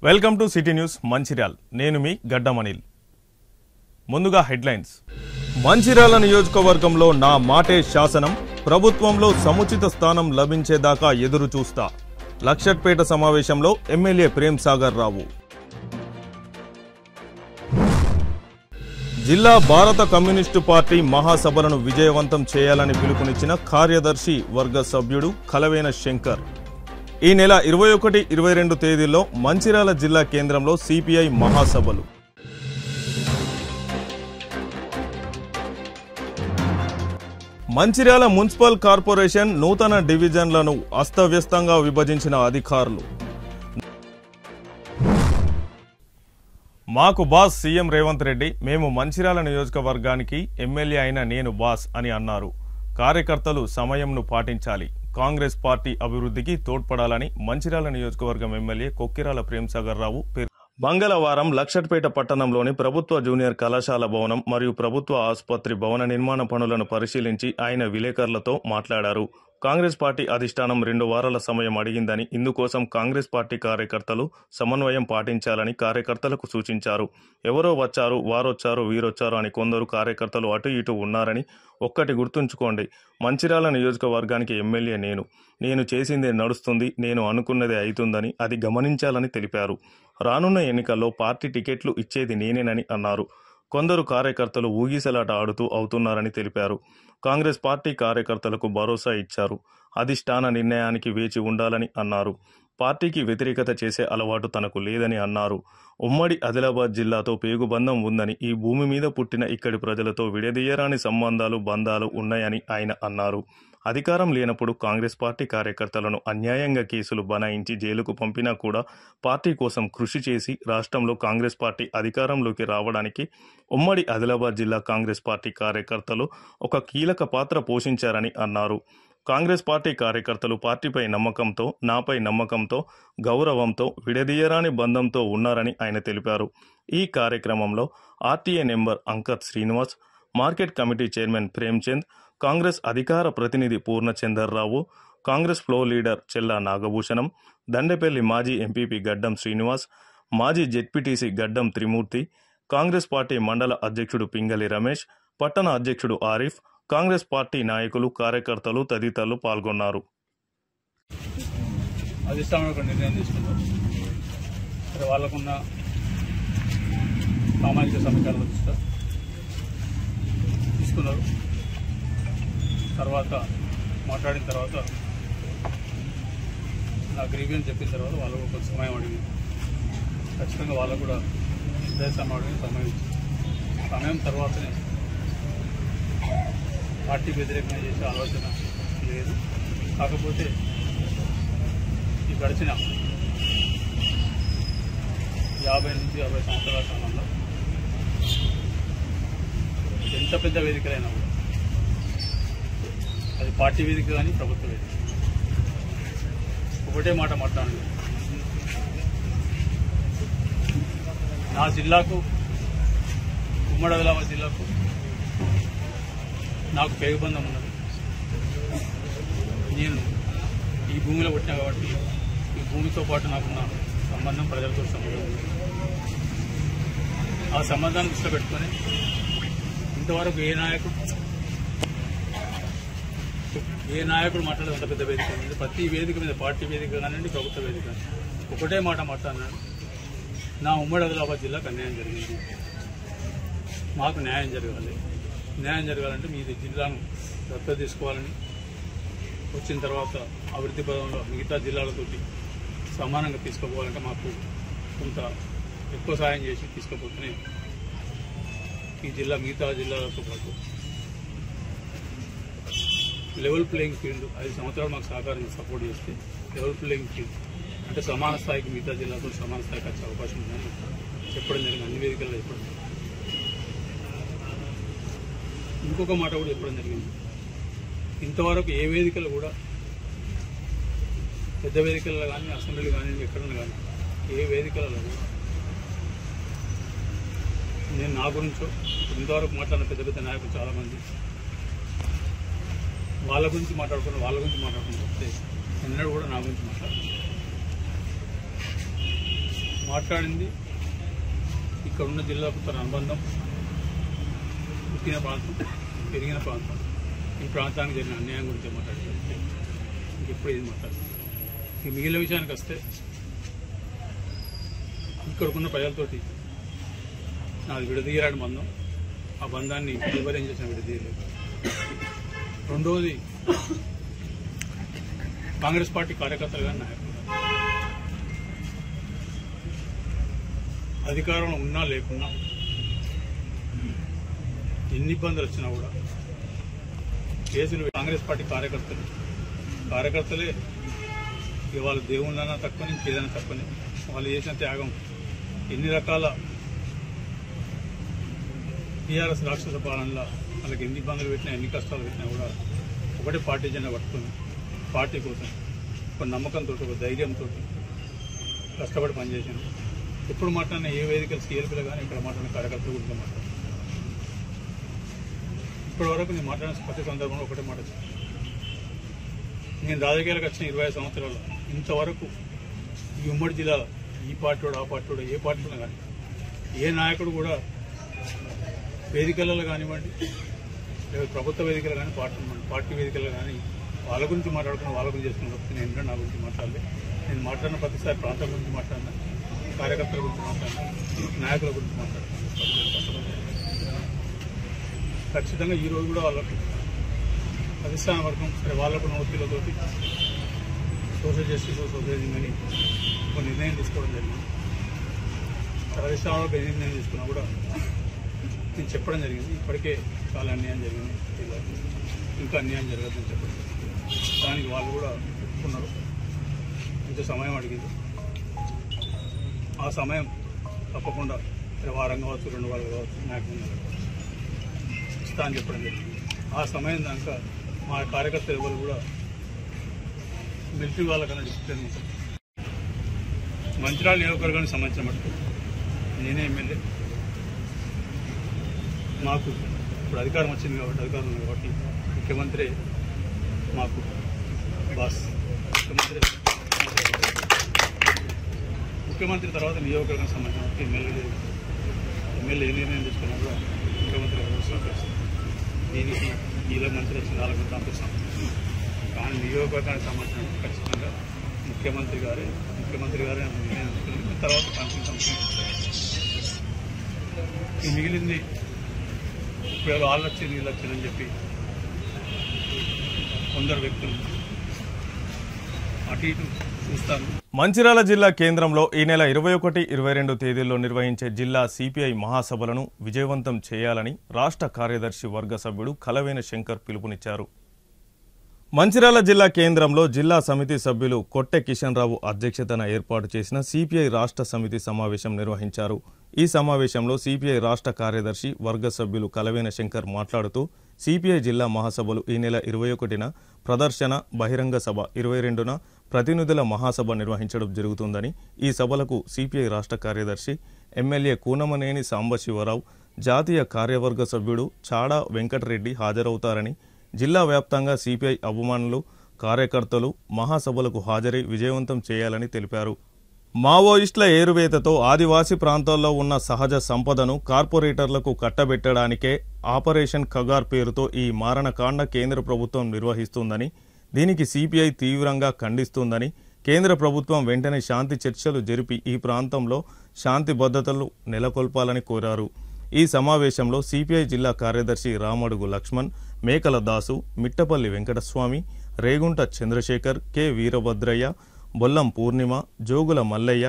Welcome to city news Mancherial. నేను మీ గడ్డం అనిల్. ముందుగా హెడ్లైన్స్. మంచిర్యాల నియోజకవర్గంలో నా మాటే శాసనం, ప్రభుత్వంలో సముచిత స్థానం లభించేదాకా ఎదురు చూస్తా. లక్షట్పేట సమావేశంలో ఎమ్మెల్యే ప్రేమ్ సాగర్ రావు. జిల్లా భారత కమ్యూనిస్టు పార్టీ మహాసభలను విజయవంతం చేయాలని పిలుపునిచ్చిన కార్యదర్శి వర్గ సభ్యుడు కలవేన శంకర్. ఈ నెల 21, 22 తేదీల్లో మంచిర్యాల జిల్లా కేంద్రంలో సిపిఐ మహాసభలు. మంచిర్యాల మున్సిపల్ కార్పొరేషన్ నూతన డివిజన్లను అస్తవ్యస్తంగా విభజించిన అధికారులు. మాకు బాస్ సీఎం రేవంత్ రెడ్డి, మేము మంచిర్యాల నియోజకవర్గానికి ఎమ్మెల్యే అయిన నేను బాస్ అని అన్నారు. కార్యకర్తలు సమయంను పాటించాలి, కాంగ్రెస్ పార్టీ అభివృద్ధికి తోడ్పడాలని మంచిర్యాల నియోజకవర్గం ఎమ్మెల్యే కొక్కిరాల ప్రేమ్ సాగర్ రావు పేర్కొన్నారు. మంగళవారం లక్షట్పేట పట్టణంలోని ప్రభుత్వ జూనియర్ కళాశాల భవనం మరియు ప్రభుత్వ ఆసుపత్రి భవన నిర్మాణ పనులను పరిశీలించి ఆయన విలేకరులతో మాట్లాడారు. కాంగ్రెస్ పార్టీ అధిష్టానం 2 వారాల సమయం అడిగిందని, ఇందుకోసం కాంగ్రెస్ పార్టీ కార్యకర్తలు సమన్వయం పాటించాలని కార్యకర్తలకు సూచించారు. ఎవరో వచ్చారు, వారొచ్చారు, వీరొచ్చారు అని కొందరు కార్యకర్తలు అటు ఇటు ఉన్నారని. ఒక్కటి గుర్తుంచుకోండి, మంచిర్యాల నియోజకవర్గానికి ఎమ్మెల్యే నేను చేసిందే నడుస్తుంది, నేను అనుకున్నదే అవుతుందని అది గమనించాలని తెలిపారు. రానున్న ఎన్నికల్లో పార్టీ టికెట్లు ఇచ్చేది నేనేనని అన్నారు. కొందరు కార్యకర్తలు ఊగిసలాట ఆడుతూ అవుతున్నారని తెలిపారు. కాంగ్రెస్ పార్టీ కార్యకర్తలకు భరోసా ఇచ్చారు. అధిష్టాన నిర్ణయానికి వేచి ఉండాలని అన్నారు. పార్టీకి వ్యతిరేకత చేసే అలవాటు తనకు లేదని అన్నారు. ఉమ్మడి ఆదిలాబాద్ జిల్లాతో పేగుబంధం ఉందని, ఈ భూమి మీద పుట్టిన ఇక్కడి ప్రజలతో విడదీయరాని బంధాలు ఉన్నాయని ఆయన అన్నారు. అధికారం లేనప్పుడు కాంగ్రెస్ పార్టీ కార్యకర్తలను అన్యాయంగా కేసులు బనాయించి జైలుకు పంపినా కూడా పార్టీ కోసం కృషి చేసి రాష్ట్రంలో కాంగ్రెస్ పార్టీ అధికారంలోకి రావడానికి ఉమ్మడి ఆదిలాబాద్ జిల్లా కాంగ్రెస్ పార్టీ కార్యకర్తలు ఒక కీలక పాత్ర పోషించారని అన్నారు. కాంగ్రెస్ పార్టీ కార్యకర్తలు పార్టీపై నమ్మకంతో, నాపై నమ్మకంతో, గౌరవంతో, విడదీయరాని బంధంతో ఉన్నారని ఆయన తెలిపారు. ఈ కార్యక్రమంలో RTA member Ankath Srinivas, market committee chairman Premchand, Congress అధికార ప్రతినిధి పూర్ణచందర్ రావు, కాంగ్రెస్ ఫ్లోర్ లీడర్ చెల్లా నాగభూషణం, దండేపల్లి మాజీ ఎంపీపీ గడ్డం శ్రీనివాస్, మాజీ జెడ్పీటీసీ గడ్డం త్రిమూర్తి, కాంగ్రెస్ పార్టీ మండల అధ్యక్షుడు పింగళి రమేష్, పట్టణ అధ్యక్షుడు ఆరిఫ్, కాంగ్రెస్ పార్టీ నాయకులు, కార్యకర్తలు తదితరులు పాల్గొన్నారు. నిర్ణయం వాళ్ళకున్న సామాజిక సమీకరణ తీసుకున్నారు. తర్వాత మాట్లాడిన తర్వాత నా గ్రీవియన్స్ చెప్పిన తర్వాత వాళ్ళు కొంచెం సమయం అడిగింది. ఖచ్చితంగా వాళ్ళకు కూడా సమయం తర్వాతనే పార్టీ వ్యతిరేకంగా చేసే ఆలోచన లేదు. కాకపోతే ఈ గడిచిన 50 నుంచి 60 సంవత్సరాల కాలంలో ఎంత పెద్ద వేదికలైనా కూడా, అది పార్టీ వేదిక కానీ ప్రభుత్వ వేదిక, ఒకటే మాట మాట్లాడాలి. నా జిల్లాకు, ఉమ్మడి ఆదిలాబాద్ జిల్లాకు నాకు పేగుబంధం ఉన్నది. నేను ఈ భూమిలో పుట్టినా కాబట్టి ఈ భూమితో పాటు నాకున్న సంబంధం ప్రజలతో సంబంధం. ఆ సంబంధాన్ని దృష్టిలో పెట్టుకొని ఇంతవరకు ఏ నాయకుడు మాట్లాడేది అంత పెద్ద వేదిక ఉంది. ప్రతి వేదిక మీద, పార్టీ వేదిక కానివ్వండి, ప్రభుత్వ వేదిక, ఒకటే మాట మాట్లాడినాడు. నా ఉమ్మడి ఆదిలాబాద్ జిల్లాకు అన్యాయం జరిగింది, మాకు న్యాయం జరగాలి. న్యాయం జరగాలంటే మీ జిల్లాను దత్తత తీసుకోవాలని, వచ్చిన తర్వాత అభివృద్ధి పదంలో మిగతా జిల్లాలతోటి సమానంగా తీసుకోపోవాలంటే మాకు కొంత ఎక్కువ సాయం చేసి తీసుకోపోతేనే ఈ జిల్లా మిగతా జిల్లాలతో పాటు లెవెల్ ప్లేయింగ్ ఫీల్డ్ 5 సంవత్సరాలు మాకు సహకారం సపోర్ట్ చేస్తే లెవెల్ ప్లేయింగ్ ఫీల్డ్ అంటే సమాన స్థాయికి, మిగతా జిల్లాతో సమాన స్థాయికి వచ్చే అవకాశం ఉందని చెప్పడం జరిగింది. అన్ని వేదికల్లో చెప్పడం. ఇంకొక మాట కూడా చెప్పడం జరిగింది. ఇంతవరకు ఏ వేదికలు కూడా, పెద్ద వేదికల్లో కానీ, అసెంబ్లీలు కానీ, ఎక్కడన్నా కానీ, ఏ వేదికలలో నేను నా గురించో ఇంతవరకు మాట్లాడిన పెద్ద పెద్ద నాయకులు చాలామంది వాళ్ళ గురించి మాట్లాడుకుని వస్తే ఎన్నడూ కూడా నా గురించి మాట్లాడుతున్నాను. మాట్లాడింది ఇక్కడ ఉన్న జిల్లాకు తన అనుబంధం, పుట్టిన ప్రాంతం, పెరిగిన ప్రాంతం, ఈ ప్రాంతానికి జరిగిన అన్యాయం గురించి మాట్లాడారు. ఇంకెప్పుడు ఏది మాట్లాడతారు. ఈ మిగిలిన విషయానికి వస్తే ఇక్కడికున్న ప్రజలతోటి నాది విడదీయరాని బంధం. ఆ బంధాన్ని ఎవరేం చేసినా విడదీయలేదు. రెండోది, కాంగ్రెస్ పార్టీ కార్యకర్తలు కానీ నాయకులు అధికారంలో ఉన్నా లేకున్నా ఎన్ని ఇబ్బందులు వచ్చినా కూడా కేసులు కాంగ్రెస్ పార్టీ కార్యకర్తలే ఇవాళ దేవుళ్ళన్నా తక్కువని, ఇంకేదైనా తక్కువని, వాళ్ళు చేసిన త్యాగం ఎన్ని రకాల టీఆర్ఎస్ రాక్షస పాలనలో వాళ్ళకి ఎన్ని ఇబ్బందులు పెట్టినా, ఎన్ని కష్టాలు పెట్టినా కూడా ఒకటే పార్టీ జెండా పట్టుకొని పార్టీ కోసం ఒక నమ్మకంతో, ఒక ధైర్యంతో కష్టపడి పనిచేసాను. ఎప్పుడు మాట్లాడిన ఏ వేదికలు సీఎల్పీలో కానీ ఇక్కడ మాట్లాడిన కార్యకర్తల గురించి మాట్లాడాను. ఇప్పటి వరకు నేను మాట్లాడిన ప్రతి సందర్భంలో ఒకటే మాట చెప్పాను. నేను రాజకీయాలకు వచ్చిన 25 సంవత్సరాలు ఇంతవరకు ఈ ఉమ్మడి జిల్లాలో ఈ పార్టీడు ఆ పార్టీడు ఏ పార్టీలో కానీ ఏ నాయకుడు కూడా వేదికలలో కానివ్వండి, లేదా ప్రభుత్వ వేదికలు కానీ పార్టీ వేదికలు కానీ వాళ్ళ గురించి మాట్లాడుకుని వాళ్ళ గురించి చేసుకున్న తప్పితే నేను నా గురించి మాట్లాడలే. నేను మాట్లాడిన ప్రతిసారి ప్రాంతం గురించి మాట్లాడినా, కార్యకర్తల గురించి మాట్లాడినా, నాయకుల గురించి మాట్లాడినా. ఖచ్చితంగా ఈరోజు కూడా వాళ్ళకు అధిష్టాన వర్గం సరే వాళ్ళకున్న ఒత్తిళ్లతోటి సోషల్ జస్టిస్ సోషలిజం అని ఒక నిర్ణయం తీసుకోవడం జరిగింది. అధిష్టాన వర్గం ఏ నిర్ణయం తీసుకున్నా కూడా నేను చెప్పడం జరిగింది. ఇప్పటికే చాలా అన్యాయం జరిగింది, ఇంకా అన్యాయం జరగదని చెప్పడం. దానికి వాళ్ళు కూడా ఒప్పుకున్నారు. ఇంత సమయం అడిగింది. ఆ సమయం తప్పకుండా వారం కావచ్చు, 2 వారాలు కావచ్చు, నాకు ఇస్తా అని చెప్పడం జరిగింది. ఆ సమయం దాకా మా కార్యకర్తలు ఎవరు కూడా మిలిటరీ వాళ్ళకన్నా డిసిప్లిన్ ఉంటారు. మంచిర్యాల నియోజకవర్గానికి సంబంధించిన మటుకు నేనే ఎమ్మెల్యే. మాకు ఇప్పుడు అధికారం వచ్చింది కాబట్టి ముఖ్యమంత్రి మాకు బాస్. ముఖ్యమంత్రి తర్వాత నియోజకవర్గానికి సంబంధించిన ఎమ్మెల్యే ఏ నిర్ణయం తీసుకున్నా కూడా ముఖ్యమంత్రి వ్యవస్థ దీనికి ఇలా మంత్రి వచ్చిన వాళ్ళకి పంపిస్తాం. కానీ నియోజకవర్గానికి సంబంధించిన ఖచ్చితంగా ముఖ్యమంత్రి గారే నిర్ణయం తీసుకుని తర్వాత పంపిస్తాం. ఈ మిగిలింది ఇప్పుడు వాళ్ళు వచ్చి వీళ్ళు వచ్చిందని చెప్పి కొందరు వ్యక్తులు అటు ఇటు చూస్తాను. మంచిర్యాల జిల్లా కేంద్రంలో ఈ నెల 21, 22 తేదీల్లో నిర్వహించే జిల్లా సిపిఐ మహాసభలను విజయవంతం చేయాలని రాష్ట్ర కార్యదర్శి వర్గ సభ్యుడు కలవేన శంకర్ పిలుపునిచ్చారు. మంచిర్యాల జిల్లా కేంద్రంలో జిల్లా సమితి సభ్యులు కొట్టె కిషన్ రావు అధ్యక్షతన ఏర్పాటు చేసిన సిపిఐ రాష్ట్ర సమితి సమావేశం నిర్వహించారు. ఈ సమావేశంలో సిపిఐ రాష్ట్ర కార్యదర్శి వర్గ సభ్యులు కలవేన శంకర్ మాట్లాడుతూ సిపిఐ జిల్లా మహాసభలు ఈ నెల 21న ప్రదర్శన బహిరంగ సభ, 22న ప్రతినిధుల మహాసభ నిర్వహించడం జరుగుతుందని, ఈ సభలకు సిపిఐ రాష్ట్ర కార్యదర్శి ఎమ్మెల్యే కూనమనేని సాంబశివరావు, జాతీయ కార్యవర్గ సభ్యుడు చాడా వెంకటరెడ్డి హాజరవుతారని, జిల్లా వ్యాప్తంగా సిపిఐ అభిమానులు, కార్యకర్తలు మహాసభలకు హాజరై విజయవంతం చేయాలని తెలిపారు. మావోయిస్టుల ఏరువేతతో ఆదివాసీ ప్రాంతాల్లో ఉన్న సహజ సంపదను కార్పొరేటర్లకు కట్టబెట్టడానికే ఆపరేషన్ ఖగార్ పేరుతో ఈ మారణకాండ కేంద్ర ప్రభుత్వం నిర్వహిస్తుందని, దీనికి సిపిఐ తీవ్రంగా ఖండిస్తుందని, కేంద్ర ప్రభుత్వం వెంటనే శాంతి చర్చలు జరిపి ఈ ప్రాంతంలో శాంతి భద్రతలు నెలకొల్పాలని కోరారు. ఈ సమావేశంలో సిపిఐ జిల్లా కార్యదర్శి రామడుగు లక్ష్మణ్, మేకల దాసు, మిట్టపల్లి వెంకటస్వామి, రేగుంట చంద్రశేఖర్, కె వీరభద్రయ్య, బొల్లం పూర్ణిమ, జోగుల మల్లయ్య,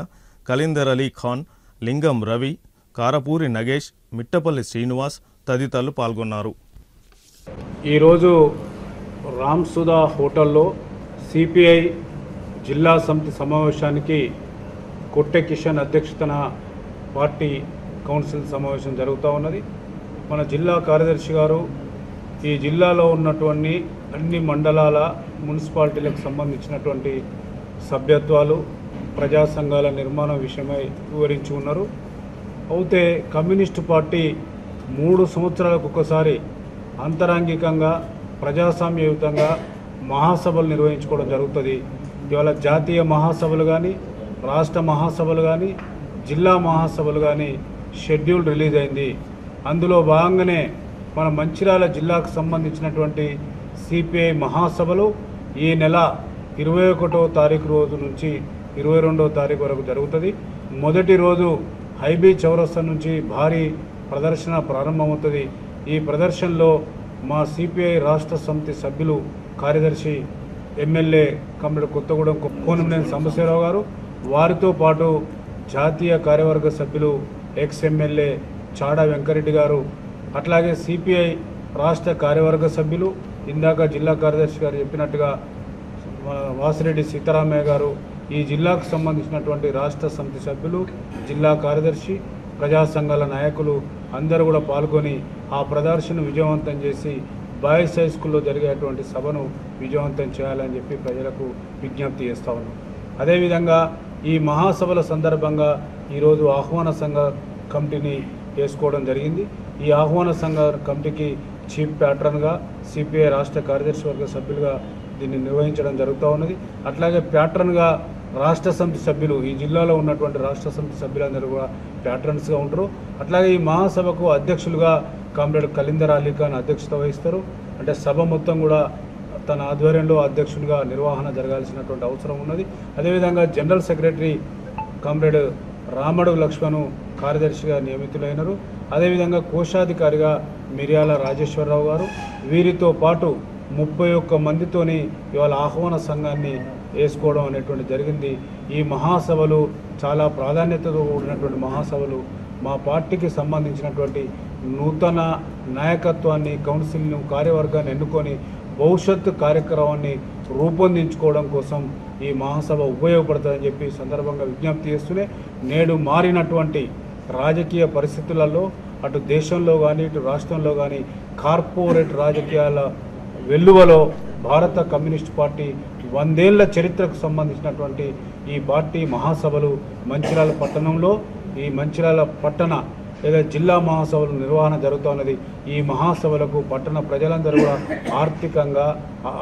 కలీందర్ అలీ ఖాన్, లింగం రవి, కారపూరి నగేష్, మిట్టపల్లి శ్రీనివాస్ తదితరులు పాల్గొన్నారు. ఈరోజు రామ్సుధా హోటల్లో సిపిఐ జిల్లా సమితి సమావేశానికి కొట్టె కిషన్ అధ్యక్షతన పార్టీ కౌన్సిల్ సమావేశం జరుగుతూ ఉన్నది. మన జిల్లా కార్యదర్శి గారు ఈ జిల్లాలో ఉన్నటువంటి అన్ని మండలాల మున్సిపాలిటీలకు సంబంధించినటువంటి సభ్యత్వాలు, ప్రజా సంఘాల నిర్మాణం విషయమై వివరించి ఉన్నారు. అయితే కమ్యూనిస్టు పార్టీ 3 సంవత్సరాలకు ఒకసారి అంతరంగికంగా ప్రజాస్వామ్యయుతంగా మహాసభలు నిర్వహించుకోవడం జరుగుతుంది. ఇవాళ జాతీయ మహాసభలు కానీ, రాష్ట్ర మహాసభలు కానీ, జిల్లా మహాసభలు కానీ షెడ్యూల్ రిలీజ్ అయింది. అందులో భాగంగానే మన మంచిర్యాల జిల్లాకు సంబంధించినటువంటి సిపిఐ మహాసభలు ఈ నెల 21వ తారీఖు రోజు నుంచి 22వ తారీఖు వరకు జరుగుతుంది. మొదటి రోజు హైబీ చౌరస్తా నుంచి భారీ ప్రదర్శన ప్రారంభమవుతుంది. ఈ ప్రదర్శనలో మా సిపిఐ రాష్ట్ర సమితి సభ్యులు కార్యదర్శి ఎమ్మెల్యే కమిటీ కొత్తగూడెం కోనంనేని సాంబశివరావు గారు, వారితో పాటు జాతీయ కార్యవర్గ సభ్యులు ఎక్స్ ఎమ్మెల్యే చాడా వెంకరెడ్డి గారు, అట్లాగే సిపిఐ రాష్ట్ర కార్యవర్గ సభ్యులు ఇందాక జిల్లా కార్యదర్శి గారు చెప్పినట్టుగా వాసిరెడ్డి సీతారామయ్య గారు, ఈ జిల్లాకు సంబంధించినటువంటి రాష్ట్ర సమితి సభ్యులు, జిల్లా కార్యదర్శి, ప్రజా సంఘాల నాయకులు అందరూ కూడా పాల్గొని ఆ ప్రదర్శన విజయవంతం చేసి బాయ్స్ హై స్కూల్లో జరిగేటువంటి సభను విజయవంతం చేయాలని చెప్పి ప్రజలకు విజ్ఞప్తి చేస్తా ఉన్నాం. అదేవిధంగా ఈ మహాసభల సందర్భంగా ఈరోజు ఆహ్వాన సంఘ కమిటీని వేసుకోవడం జరిగింది. ఈ ఆహ్వాన సంఘ కమిటీకి చీఫ్ ప్యాట్రన్గా సిపిఐ రాష్ట్ర కార్యదర్శి వర్గ సభ్యులుగా దీన్ని నిర్వహించడం జరుగుతూ ఉన్నది. అట్లాగే ప్యాట్రన్గా రాష్ట్ర సమితి సభ్యులు, ఈ జిల్లాలో ఉన్నటువంటి రాష్ట్ర సమితి సభ్యులందరూ కూడా ప్యాట్రన్స్గా ఉంటారు. అట్లాగే ఈ మహాసభకు అధ్యక్షులుగా కామ్రేడ్ కలీందర్ అలీ ఖాన్ అధ్యక్షత వహిస్తారు. అంటే సభ మొత్తం కూడా తన ఆధ్వర్యంలో అధ్యక్షునిగా నిర్వహణ జరగాల్సినటువంటి అవసరం ఉన్నది. అదేవిధంగా జనరల్ సెక్రటరీ కామ్రేడ్ రామడు లక్ష్మణ్ కార్యదర్శిగా నియమితులైనరు. అదేవిధంగా కోశాధికారిగా మిర్యాల రాజేశ్వరరావు గారు, వీరితో పాటు 31 మందితోని ఇవాళ ఆహ్వాన సంఘాన్ని వేసుకోవడం అనేటువంటి జరిగింది. ఈ మహాసభలు చాలా ప్రాధాన్యతతో కూడినటువంటి మహాసభలు. మా పార్టీకి సంబంధించినటువంటి నూతన నాయకత్వాన్ని, కౌన్సిల్ను, కార్యవర్గాన్ని ఎన్నుకొని భవిష్యత్తు కార్యక్రమాన్ని రూపొందించుకోవడం కోసం ఈ మహాసభ ఉపయోగపడుతుందని చెప్పి సందర్భంగా విజ్ఞప్తి చేస్తూనే, నేడు మారినటువంటి రాజకీయ పరిస్థితులలో అటు దేశంలో కానీ ఇటు రాష్ట్రంలో కానీ కార్పొరేట్ రాజకీయాల వెల్లువలో భారత కమ్యూనిస్ట్ పార్టీ 100 ఏళ్ల చరిత్రకు సంబంధించినటువంటి ఈ పార్టీ మహాసభలు మంచిర్యాల పట్టణంలో, ఈ మంచిర్యాల పట్టణ లేదా జిల్లా మహాసభలు నిర్వహణ జరుగుతున్నది. ఈ మహాసభలకు పట్టణ ప్రజలందరూ కూడా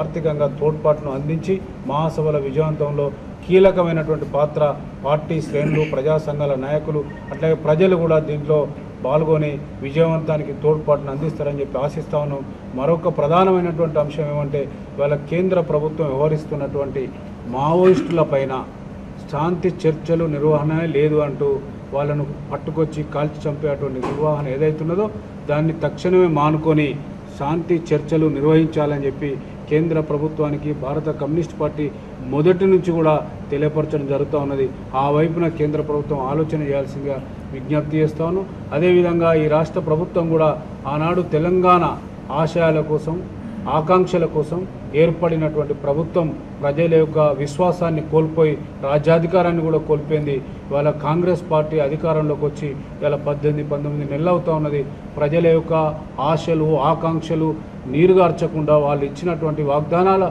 ఆర్థికంగా తోడ్పాటును అందించి మహాసభల విజయవంతంలో కీలకమైనటువంటి పాత్ర పార్టీ శ్రేణులు, ప్రజా సంఘాల నాయకులు, అట్లాగే ప్రజలు కూడా దీంట్లో పాల్గొని విజయవంతానికి తోడ్పాటును అందిస్తారని చెప్పి ఆశిస్తా ఉన్నాం. మరొక ప్రధానమైనటువంటి అంశం ఏమంటే, ఇవాళ కేంద్ర ప్రభుత్వం వ్యవహరిస్తున్నటువంటి మావోయిస్టుల పైన శాంతి చర్చలు నిర్వహణ లేదు అంటూ వాళ్ళను పట్టుకొచ్చి కాల్చి చంపేటువంటి నిర్వహణ ఏదైతున్నదో దాన్ని తక్షణమే మానుకొని శాంతి చర్చలు నిర్వహించాలని చెప్పి కేంద్ర ప్రభుత్వానికి భారత కమ్యూనిస్ట్ పార్టీ మొదటి నుంచి కూడా తెలియపరచడం జరుగుతూ ఉన్నది. ఆ వైపున కేంద్ర ప్రభుత్వం ఆలోచన చేయాల్సిందిగా విజ్ఞప్తి చేస్తాను. అదేవిధంగా ఈ రాష్ట్ర ప్రభుత్వం కూడా ఆనాడు తెలంగాణ ఆశయాల కోసం, ఆకాంక్షల కోసం ఏర్పడినటువంటి ప్రభుత్వం ప్రజల యొక్క విశ్వాసాన్ని కోల్పోయి రాజ్యాధికారాన్ని కూడా కోల్పోయింది. ఇవాళ కాంగ్రెస్ పార్టీ అధికారంలోకి వచ్చి ఇవాళ 18-19 నెలలు అవుతా ఉన్నది. ప్రజల యొక్క ఆశలు, ఆకాంక్షలు నీరుగార్చకుండా వాళ్ళు ఇచ్చినటువంటి వాగ్దానాల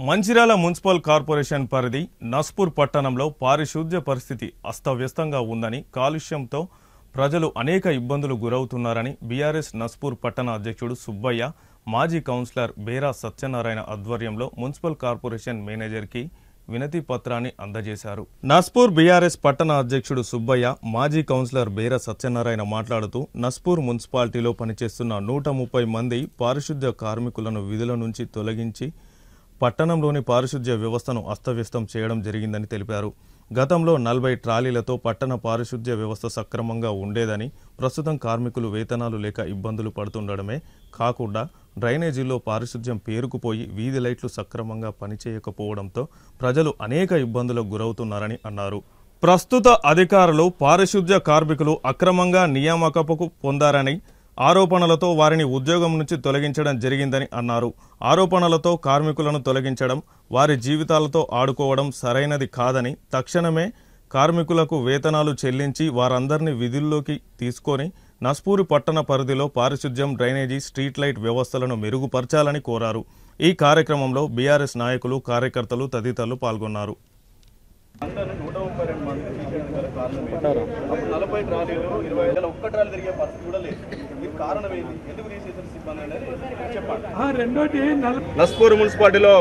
మంచిర్యాల మున్సిపల్ కార్పొరేషన్ పరిధి నస్పూర్ పట్టణంలో పారిశుద్ధ్య పరిస్థితి అస్తవ్యస్తంగా ఉందని, కాలుష్యంతో ప్రజలు అనేక ఇబ్బందులు గురవుతున్నారని బీఆర్ఎస్ నస్పూర్ పట్టణ అధ్యక్షుడు సుబ్బయ్య మాజీ కౌన్సిలర్ బేరా సత్యనారాయణ ఆధ్వర్యంలో మున్సిపల్ కార్పొరేషన్ మేనేజర్కి వినతి పత్రాన్ని అందజేశారు. నస్పూర్ బీఆర్ఎస్ పట్టణ అధ్యక్షుడు సుబ్బయ్య, మాజీ కౌన్సిలర్ బేరా సత్యనారాయణ మాట్లాడుతూ నస్పూర్ మున్సిపాలిటీలో పనిచేస్తున్న 130 మంది పారిశుద్ధ్య కార్మికులను విధుల నుంచి తొలగించి పట్టణంలోని పారిశుద్ధ్య వ్యవస్థను అస్తవ్యస్తం చేయడం జరిగిందని తెలిపారు. గతంలో 40 ట్రాలీలతో పట్టణ పారిశుద్ధ్య వ్యవస్థ సక్రమంగా ఉండేదని, ప్రస్తుతం కార్మికులు వేతనాలు లేక ఇబ్బందులు పడుతుండడమే కాకుండా డ్రైనేజీల్లో పారిశుద్ధ్యం పేరుకుపోయి వీధి లైట్లు సక్రమంగా పనిచేయకపోవడంతో ప్రజలు అనేక ఇబ్బందులకు గురవుతున్నారని అన్నారు. ప్రస్తుత అధికారులు పారిశుద్ధ్య కార్మికులు అక్రమంగా నియామకపు పొందారని ఆరోపణలతో వారిని ఉద్యోగం నుంచి తొలగించడం జరిగిందని అన్నారు. ఆరోపణలతో కార్మికులను తొలగించడం, వారి జీవితాలతో ఆడుకోవడం సరైనది కాదని, తక్షణమే కార్మికులకు వేతనాలు చెల్లించి వారందరినీ విధుల్లోకి తీసుకొని నస్పూరు పట్టణ పరిధిలో పారిశుద్ధ్యం, డ్రైనేజీ, స్ట్రీట్ లైట్ వ్యవస్థలను మెరుగుపరచాలని కోరారు. ఈ కార్యక్రమంలో బీఆర్ఎస్ నాయకులు, కార్యకర్తలు తదితరులు పాల్గొన్నారు. అప్పుడు 40 ట్రాలీలు 25 ఒక్క ట్రాలీ తిరిగే పరిస్థితి కూడా లేదు. మీకు కారణం ఏంటి? ఎందుకు తీసేసిన సిబ్బంది అనేది చెప్పండి. రెండోటి నస్పూర్ మున్సిపాలిటీలో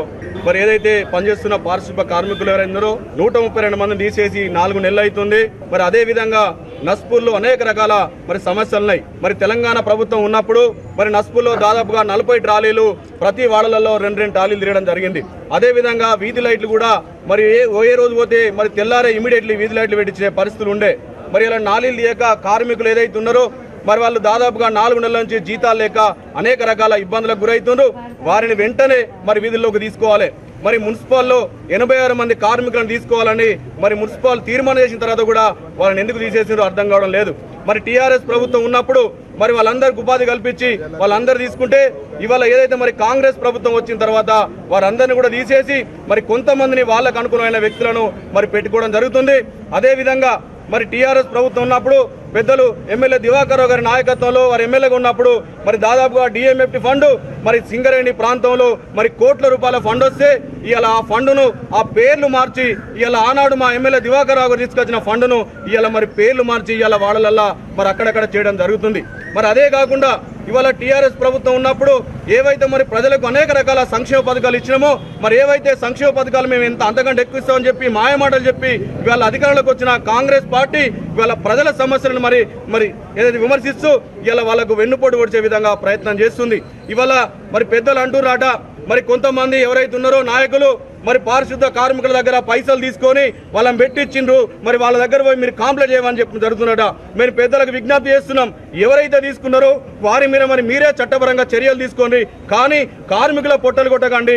మరి ఏదైతే పనిచేస్తున్న పారిశుద్ధ కార్మికులు ఎవరైందరో 132 మందిని తీసేసి 4 నెలలు అవుతుంది. మరి అదే విధంగా నస్పూర్లో అనేక రకాల మరి సమస్యలున్నాయి. మరి తెలంగాణ ప్రభుత్వం ఉన్నప్పుడు మరి నస్పూర్లో దాదాపుగా 40 ట్రాలీలు ప్రతి వాడలలో 2 ట్రాలీలు తిరగడం జరిగింది. అదే విధంగా వీధి లైట్లు కూడా మరి ఏ రోజు పోతే మరి తెల్లారే ఇమీడియట్లీ వీధి లైట్లు పెట్టించే పరిస్థితులు ఉండే. మరి ఇలా నాలీలు లేక కార్మికులు ఏదైతే ఉన్నారో మరి వాళ్ళు దాదాపుగా 4 నెలల నుంచి జీతాలు లేక అనేక రకాల ఇబ్బందులకు గురవుతున్నారు. వారిని వెంటనే మరి వీధుల్లోకి తీసుకోవాలి. మరి మున్సిపాల్లో 86 మంది కార్మికులను తీసుకోవాలని మరి మున్సిపల్ తీర్మానం చేసిన తర్వాత కూడా వాళ్ళని ఎందుకు తీసేసారో అర్థం కావడం లేదు. మరి టీఆర్ఎస్ ప్రభుత్వం ఉన్నప్పుడు మరి వాళ్ళందరికీ ఉపాధి కల్పించి వాళ్ళందరూ తీసుకుంటే ఇవాళ ఏదైతే మరి కాంగ్రెస్ ప్రభుత్వం వచ్చిన తర్వాత వారందరినీ కూడా తీసేసి మరి కొంతమందిని వాళ్ళకు అనుకూలమైన వ్యక్తులను మరి పెట్టుకోవడం జరుగుతుంది. అదేవిధంగా మరి టీఆర్ఎస్ ప్రభుత్వం ఉన్నప్పుడు పెద్దలు ఎమ్మెల్యే దివాకర్ రావు గారి నాయకత్వంలో వారు ఎమ్మెల్యేగా ఉన్నప్పుడు మరి దాదాపుగా డిఎంఎఫ్టి ఫండ్ మరి సింగరేణి ప్రాంతంలో మరి కోట్ల రూపాయల ఫండ్ వస్తే ఇవాళ ఆ ఫండ్ను ఆ పేర్లు మార్చి ఇవాళ ఆనాడు మా ఎమ్మెల్యే దివాకర్ రావు గారు తీసుకొచ్చిన ఫండ్ను ఇవాళ మరి పేర్లు మార్చి ఇవాళ వాళ్ళల్లా మరి అక్కడక్కడ చేయడం జరుగుతుంది. మరి అదే కాకుండా ఇవాళ టీఆర్ఎస్ ప్రభుత్వం ఉన్నప్పుడు ఏవైతే మరి ప్రజలకు అనేక రకాల సంక్షేమ పథకాలు ఇచ్చినామో మరి ఏవైతే సంక్షేమ పథకాలు మేము ఎంత అంతకంటే ఎక్కువ ఇస్తామని చెప్పి మాయమాటలు చెప్పి ఇవాళ అధికారంలోకి వచ్చిన కాంగ్రెస్ పార్టీ ఇవాళ ప్రజల సమస్యలను మరి ఏదైతే విమర్శిస్తూ ఇవాళ వాళ్ళకు వెన్నుపోటు పొడిచే విధంగా ప్రయత్నం చేస్తుంది. ఇవాళ మరి పెద్దలు అంటున్నారట మరి కొంతమంది ఎవరైతే ఉన్నారో నాయకులు మరి పారిశుద్ధ కార్మికుల దగ్గర పైసలు తీసుకొని వాళ్ళని పెట్టించిండ్రు. మరి వాళ్ళ దగ్గర పోయి మీరు కంప్లైంట్ చేయమని చెప్పి జరుగుతున్నట. మేము పెద్దలకు విజ్ఞప్తి చేస్తున్నాం, ఎవరైతే తీసుకున్నారో వారి మీద మరి మీరే చట్టపరంగా చర్యలు తీసుకోండి. కానీ కార్మికుల పొట్టలు కొట్టకండి.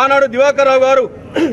ఆనాడు దివాకర్ రావు గారు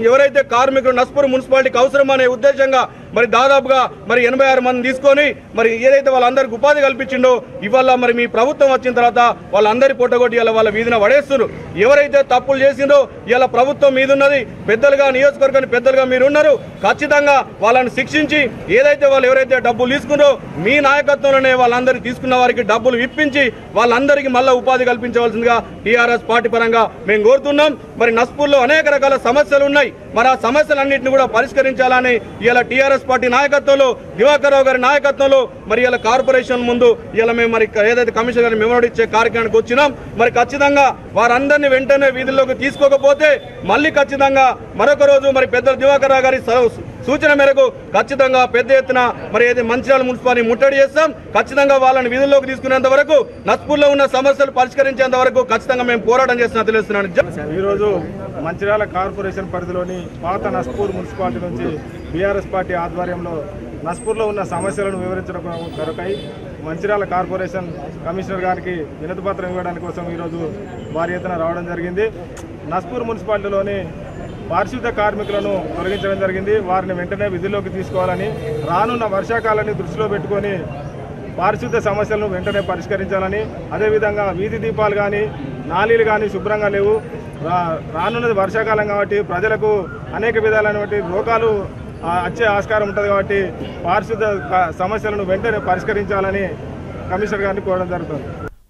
ఎవరైతే కార్మికులు నస్పూర్ మున్సిపాలిటీకి అవసరం అనే ఉద్దేశంగా మరి దాదాపుగా మరి 86 మంది తీసుకొని మరి ఏదైతే వాళ్ళందరికీ ఉపాధి కల్పించిండో ఇవాళ మరి మీ ప్రభుత్వం వచ్చిన తర్వాత వాళ్ళందరి పొట్టగొట్టి ఇలా వాళ్ళ వీధిన పడేస్తున్నారు. ఎవరైతే తప్పులు చేసిందో ఇలా ప్రభుత్వం మీద ఉన్నది. పెద్దలుగా నియోజకవర్గాన్ని పెద్దలుగా మీరు ఉన్నారు. ఖచ్చితంగా వాళ్ళని శిక్షించి ఏదైతే వాళ్ళు ఎవరైతే డబ్బులు తీసుకున్నారో మీ నాయకత్వంలోనే వాళ్ళందరికీ తీసుకున్న వారికి డబ్బులు ఇప్పించి వాళ్ళందరికీ మళ్ళీ ఉపాధి కల్పించవలసిందిగా టీఆర్ఎస్ పార్టీ పరంగా మేము కోరుతున్నాం. మరి నస్పూర్లో అనేక రకాల సమస్యలు ఉన్నాయి. మరి ఆ సమస్యలన్నింటినీ కూడా పరిష్కరించాలని ఇలా టీఆర్ఎస్ పార్టీ నాయకత్వంలో దివాకర్ రావు గారి నాయకత్వంలో మరి ఇలా కార్పొరేషన్ ముందు ఇలా మేము మరి ఏదైతే కమిషనర్ గారిని మెమోరీ ఇచ్చే కార్యక్రమానికి వచ్చినాం. మరి ఖచ్చితంగా వారందరినీ వెంటనే వీధుల్లోకి తీసుకోకపోతే మళ్ళీ ఖచ్చితంగా మరొక రోజు మరి పెద్దలు దివాకర్ రావు గారి సూచన మేరకు ఖచ్చితంగా పెద్ద ఎత్తున మరి ఏదైతే మంచిర్యాల మున్సిపాలిటీ ముట్టడి చేస్తాం. ఖచ్చితంగా వాళ్ళని వీధుల్లోకి తీసుకునేంత వరకు నస్పూర్లో ఉన్న సమస్యలు పరిష్కరించేంత వరకు ఖచ్చితంగా మేము పోరాటం చేస్తున్నా తెలుస్తున్నాను. ఈరోజు మంచిర్యాల కార్పొరేషన్ పరిధిలోని పాత నస్పూర్ మున్సిపాలిటీ నుంచి బీఆర్ఎస్ పార్టీ ఆధ్వర్యంలో నస్పూర్లో ఉన్న సమస్యలను వివరించడం కొరకై మంచిర్యాల కార్పొరేషన్ కమిషనర్ గారికి వినతిపత్రం ఇవ్వడానికి కోసం ఈరోజు భారీ ఎత్తున రావడం జరిగింది. నస్పూర్ మున్సిపాలిటీలోని పారిశుద్ధ కార్మికులను తొలగించడం జరిగింది. వారిని వెంటనే విధుల్లోకి తీసుకోవాలని, రానున్న వర్షాకాలాన్ని దృష్టిలో పెట్టుకొని పారిశుద్ధ సమస్యలను వెంటనే పరిష్కరించాలని, అదేవిధంగా వీధి దీపాలు కానీ నాలీలు కానీ శుభ్రంగా లేవు. రానున్నది వర్షాకాలం కాబట్టి ప్రజలకు అనేక విధాలైనటువంటి రోగాలు వచ్చే ఆస్కారం ఉంటుంది కాబట్టి పారిశుద్ధ సమస్యలను వెంటనే పరిష్కరించాలని కమిషనర్ గారిని కోరడం జరుగుతుంది.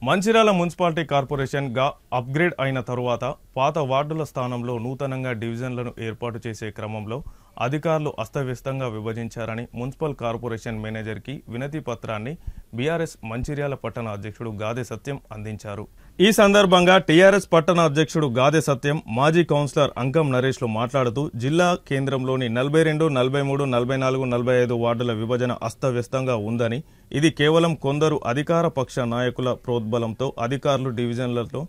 మంచిర్యాల మున్సిపాలిటీ కార్పొరేషన్ గా అప్గ్రేడ్ అయిన తరువాత పాత వార్డుల స్థానంలో నూతనంగా డివిజన్లను ఏర్పాటు చేసే క్రమంలో అధికారులు అస్తవ్యస్తంగా విభజించారని మున్సిపల్ కార్పొరేషన్ మేనేజర్కి వినతి పత్రాన్ని బీఆర్ఎస్ మంచిర్యాల పట్టణ అధ్యక్షుడు గాదె సత్యం అందించారు. ఈ సందర్భంగా టీఆర్ఎస్ పట్టణ అధ్యక్షుడు గాదె సత్యం మాజీ కౌన్సిలర్ అంకం నరేష్లు మాట్లాడుతూ జిల్లా కేంద్రంలోని 42, 43, 44, 45 వార్డుల విభజన అస్తవ్యస్తంగా ఉందని, ఇది కేవలం కొందరు అధికార పక్ష నాయకుల ప్రోద్బలంతో అధికారులు డివిజన్లతో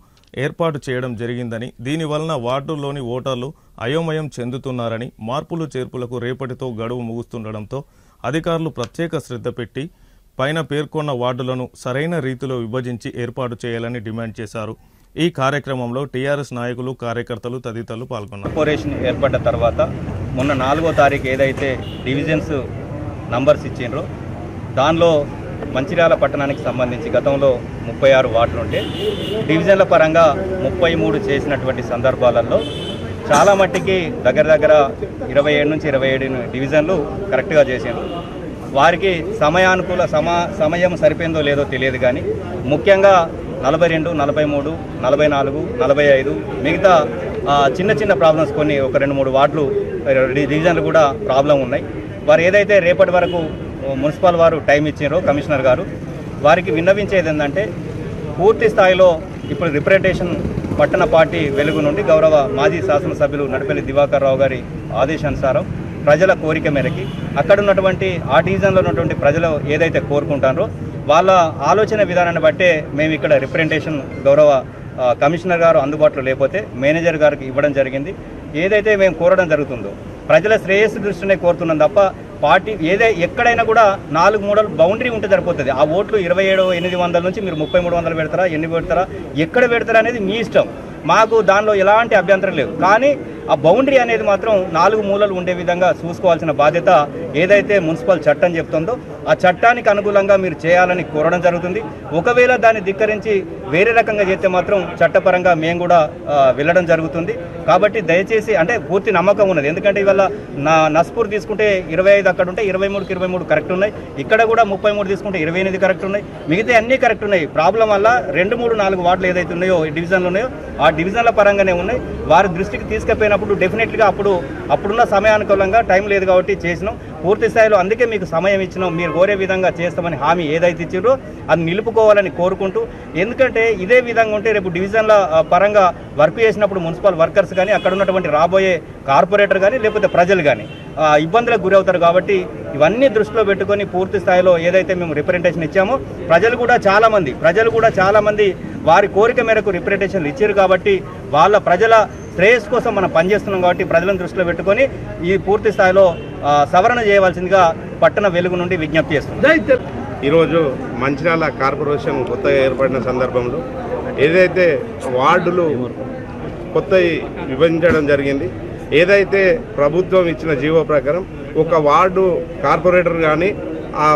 ఏర్పాటు చేయడం జరిగిందని, దీనివలన వార్డుల్లోని ఓటర్లు అయోమయం చెందుతున్నారని, మార్పులు చేర్పులకు రేపటితో గడువు ముగుస్తుండటంతో అధికారులు ప్రత్యేక శ్రద్ధ పెట్టి పైన పేర్కొన్న వార్డులను సరైన రీతిలో విభజించి ఏర్పాటు చేయాలని డిమాండ్ చేశారు. ఈ కార్యక్రమంలో టీఆర్ఎస్ నాయకులు, కార్యకర్తలు తదితరులు పాల్గొన్నారు. కార్పొరేషన్ ఏర్పడ్డ తర్వాత మొన్న 4వ తారీఖు ఏదైతే డివిజన్స్ నంబర్స్ ఇచ్చిండ్రో దానిలో మంచిర్యాల పట్టణానికి సంబంధించి గతంలో 36 వార్డులు ఉంటే డివిజన్ల పరంగా 33 చేసినటువంటి సందర్భాలలో చాలా మట్టికి దగ్గర 27 నుంచి 27 డివిజన్లు కరెక్ట్గా చేసారు. వారికి సమయానుకూల సమయం సరిపోయిందో లేదో తెలియదు కానీ ముఖ్యంగా 42, 43, 44, 45 మిగతా చిన్న ప్రాబ్లమ్స్ కొన్ని ఒక 2-3 వార్డులు డివిజన్లు కూడా ప్రాబ్లం ఉన్నాయి. వారు ఏదైతే రేపటి వరకు మున్సిపల్ వారు టైం ఇచ్చారో కమిషనర్ గారు వారికి విన్నవించేది ఏంటంటే పూర్తి స్థాయిలో ఇప్పుడు రిప్రజెంటేషన్ పట్టణ పార్టీ వెలుగు నుండి గౌరవ మాజీ శాసనసభ్యులు నడిపెల్లి దివాకర్ రావు గారి ఆదేశానుసారం ప్రజల కోరిక మేరకి అక్కడ ఉన్నటువంటి ఆ డివిజన్లో ఉన్నటువంటి ప్రజలు ఏదైతే కోరుకుంటారో వాళ్ళ ఆలోచన విధానాన్ని బట్టే మేము ఇక్కడ రిప్రజెంటేషన్ గౌరవ కమిషనర్ గారు అందుబాటులో లేకపోతే మేనేజర్ గారికి ఇవ్వడం జరిగింది. ఏదైతే మేము కోరడం జరుగుతుందో ప్రజల శ్రేయస్సు దృష్టినే కోరుతున్నాం తప్ప పార్టీ ఎక్కడైనా కూడా 4 మూడలు బౌండరీ ఉంటే సరిపోతుంది. ఆ ఓట్లు 27,800 నుంచి మీరు 3,300 పెడతారా, ఎన్ని పెడతారా, ఎక్కడ పెడతారా అనేది మీ ఇష్టం. మాకు దానిలో ఎలాంటి అభ్యంతరం లేవు. కానీ ఆ బౌండరీ అనేది మాత్రం 4 మూలలు ఉండే విధంగా చూసుకోవాల్సిన బాధ్యత ఏదైతే మున్సిపల్ చట్టం చెప్తుందో ఆ చట్టానికి అనుకూలంగా మీరు చేయాలని కోరడం జరుగుతుంది. ఒకవేళ దాన్ని ధిక్కరించి వేరే రకంగా చేస్తే మాత్రం చట్టపరంగా మేము కూడా వెళ్ళడం జరుగుతుంది. కాబట్టి దయచేసి అంటే పూర్తి నమ్మకం ఉన్నది. ఎందుకంటే ఇవాళ నస్పూర్ తీసుకుంటే 25 అక్కడ ఉంటే 23కి 23 కరెక్ట్ ఉన్నాయి. ఇక్కడ కూడా 33 తీసుకుంటే 28 కరెక్ట్ ఉన్నాయి. మిగతా అన్నీ కరెక్ట్ ఉన్నాయి. ప్రాబ్లం వల్ల 2, 3, 4 వార్డులు ఏదైతే ఉన్నాయో డివిజన్లు ఉన్నాయో ఆ డివిజన్ల పరంగానే ఉన్నాయి. వారి దృష్టికి తీసుకుపోయినప్పుడు డెఫినెట్గా అప్పుడున్న సమయానుకూలంగా టైం లేదు కాబట్టి చేసినాం. పూర్తి స్థాయిలో అందుకే మీకు సమయం ఇచ్చినాం. మీరు కోరే విధంగా చేస్తామని హామీ ఏదైతే ఇచ్చారో అది నిలుపుకోవాలని కోరుకుంటూ, ఎందుకంటే ఇదే విధంగా ఉంటే రేపు డివిజన్ల పరంగా వర్క్ చేసినప్పుడు మున్సిపల్ వర్కర్స్ కానీ అక్కడ ఉన్నటువంటి రాబోయే కార్పొరేటర్ కానీ లేకపోతే ప్రజలు కానీ ఇబ్బందులకు గురవుతారు. కాబట్టి ఇవన్నీ దృష్టిలో పెట్టుకొని పూర్తి స్థాయిలో ఏదైతే మేము రిప్రజెంటేషన్ ఇచ్చామో ప్రజలు కూడా చాలామంది వారి కోరిక మేరకు రిప్రజెంటేషన్లు ఇచ్చారు. కాబట్టి వాళ్ళ ప్రజల శ్రేయస్ కోసం మనం పనిచేస్తున్నాం. కాబట్టి ప్రజలను దృష్టిలో పెట్టుకొని ఈ పూర్తి స్థాయిలో సవరణ చేయవలసిందిగా పట్టణ వెలుగు నుండి విజ్ఞప్తి చేస్తున్నాం. ఈరోజు మంచిర్యాల కార్పొరేషన్ కొత్తగా ఏర్పడిన సందర్భంలో ఏదైతే వార్డులు కొత్త విభజించడం జరిగింది, ఏదైతే ప్రభుత్వం ఇచ్చిన జీవో ప్రకారం ఒక వార్డు కార్పొరేటర్ కానీ ఆ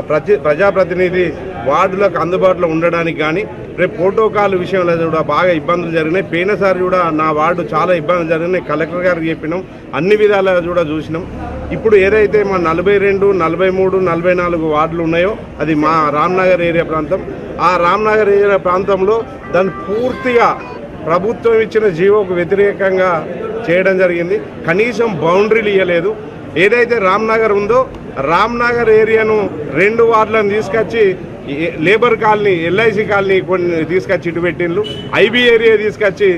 ప్రజాప్రతినిధి వార్డులకు అందుబాటులో ఉండడానికి కానీ రేపు ప్రోటోకాల్ విషయంలో కూడా బాగా ఇబ్బందులు జరిగినాయి. పోయినసారి కూడా నా వార్డు చాలా ఇబ్బందులు జరిగినాయి. కలెక్టర్ గారికి చెప్పినాం, అన్ని విధాలుగా కూడా చూసినాం. ఇప్పుడు ఏదైతే మా 42, 43, 44 వార్డులు ఉన్నాయో అది మా రామ్నగర్ ఏరియా ప్రాంతం. ఆ రామ్నగర్ ఏరియా ప్రాంతంలో దాన్ని పూర్తిగా ప్రభుత్వం ఇచ్చిన జీవోకు వ్యతిరేకంగా చేయడం జరిగింది. కనీసం బౌండరీలు ఇవ్వలేదు. ఏదైతే రామ్నగర్ ఉందో రామ్నగర్ ఏరియాను 2 వార్డులను తీసుకొచ్చి లేబర్ కాలనీ, ఎల్ఐసి కాలనీ కొన్ని తీసుకొచ్చి ఇటు పెట్టిండ్రు. ఐబీ ఏరియా తీసుకొచ్చి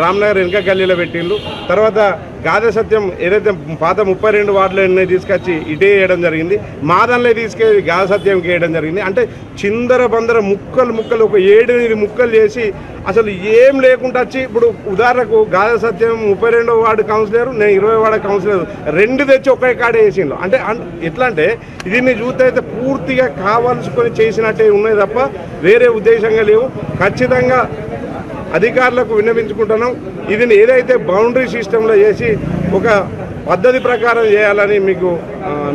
రామ్నగర్ వెనక గల్లీలో పెట్టిండ్రు. తర్వాత గాద సత్యం ఏదైతే పాత 32 వార్డులు తీసుకొచ్చి ఇటే వేయడం జరిగింది. మాదన్లే తీసుకెళ్ళి గాద సత్యంకి వేయడం జరిగింది. అంటే చిందర బందర ముక్కలు ఒక 7-8 ముక్కలు చేసి అసలు ఏం లేకుండా వచ్చి ఇప్పుడు ఉదాహరణకు గాద సత్యం 32వ వార్డు కౌన్సిలర్, నేను 20వ వార్డు కౌన్సిలర్ 2 తెచ్చి ఒకే కాడే వేసిండ్రు. అంటే ఎట్లా అంటే దీన్ని చూస్తే అయితే పూర్తిగా కావాల్సుకొని చేసినట్టే ఉన్నాయి తప్ప వేరే ఉద్దేశంగా లేవు. ఖచ్చితంగా అధికారులకు విన్నవించుకుంటున్నాం. ఇది ఏదైతే బౌండరీ సిస్టంలో చేసి ఒక పద్ధతి ప్రకారం చేయాలని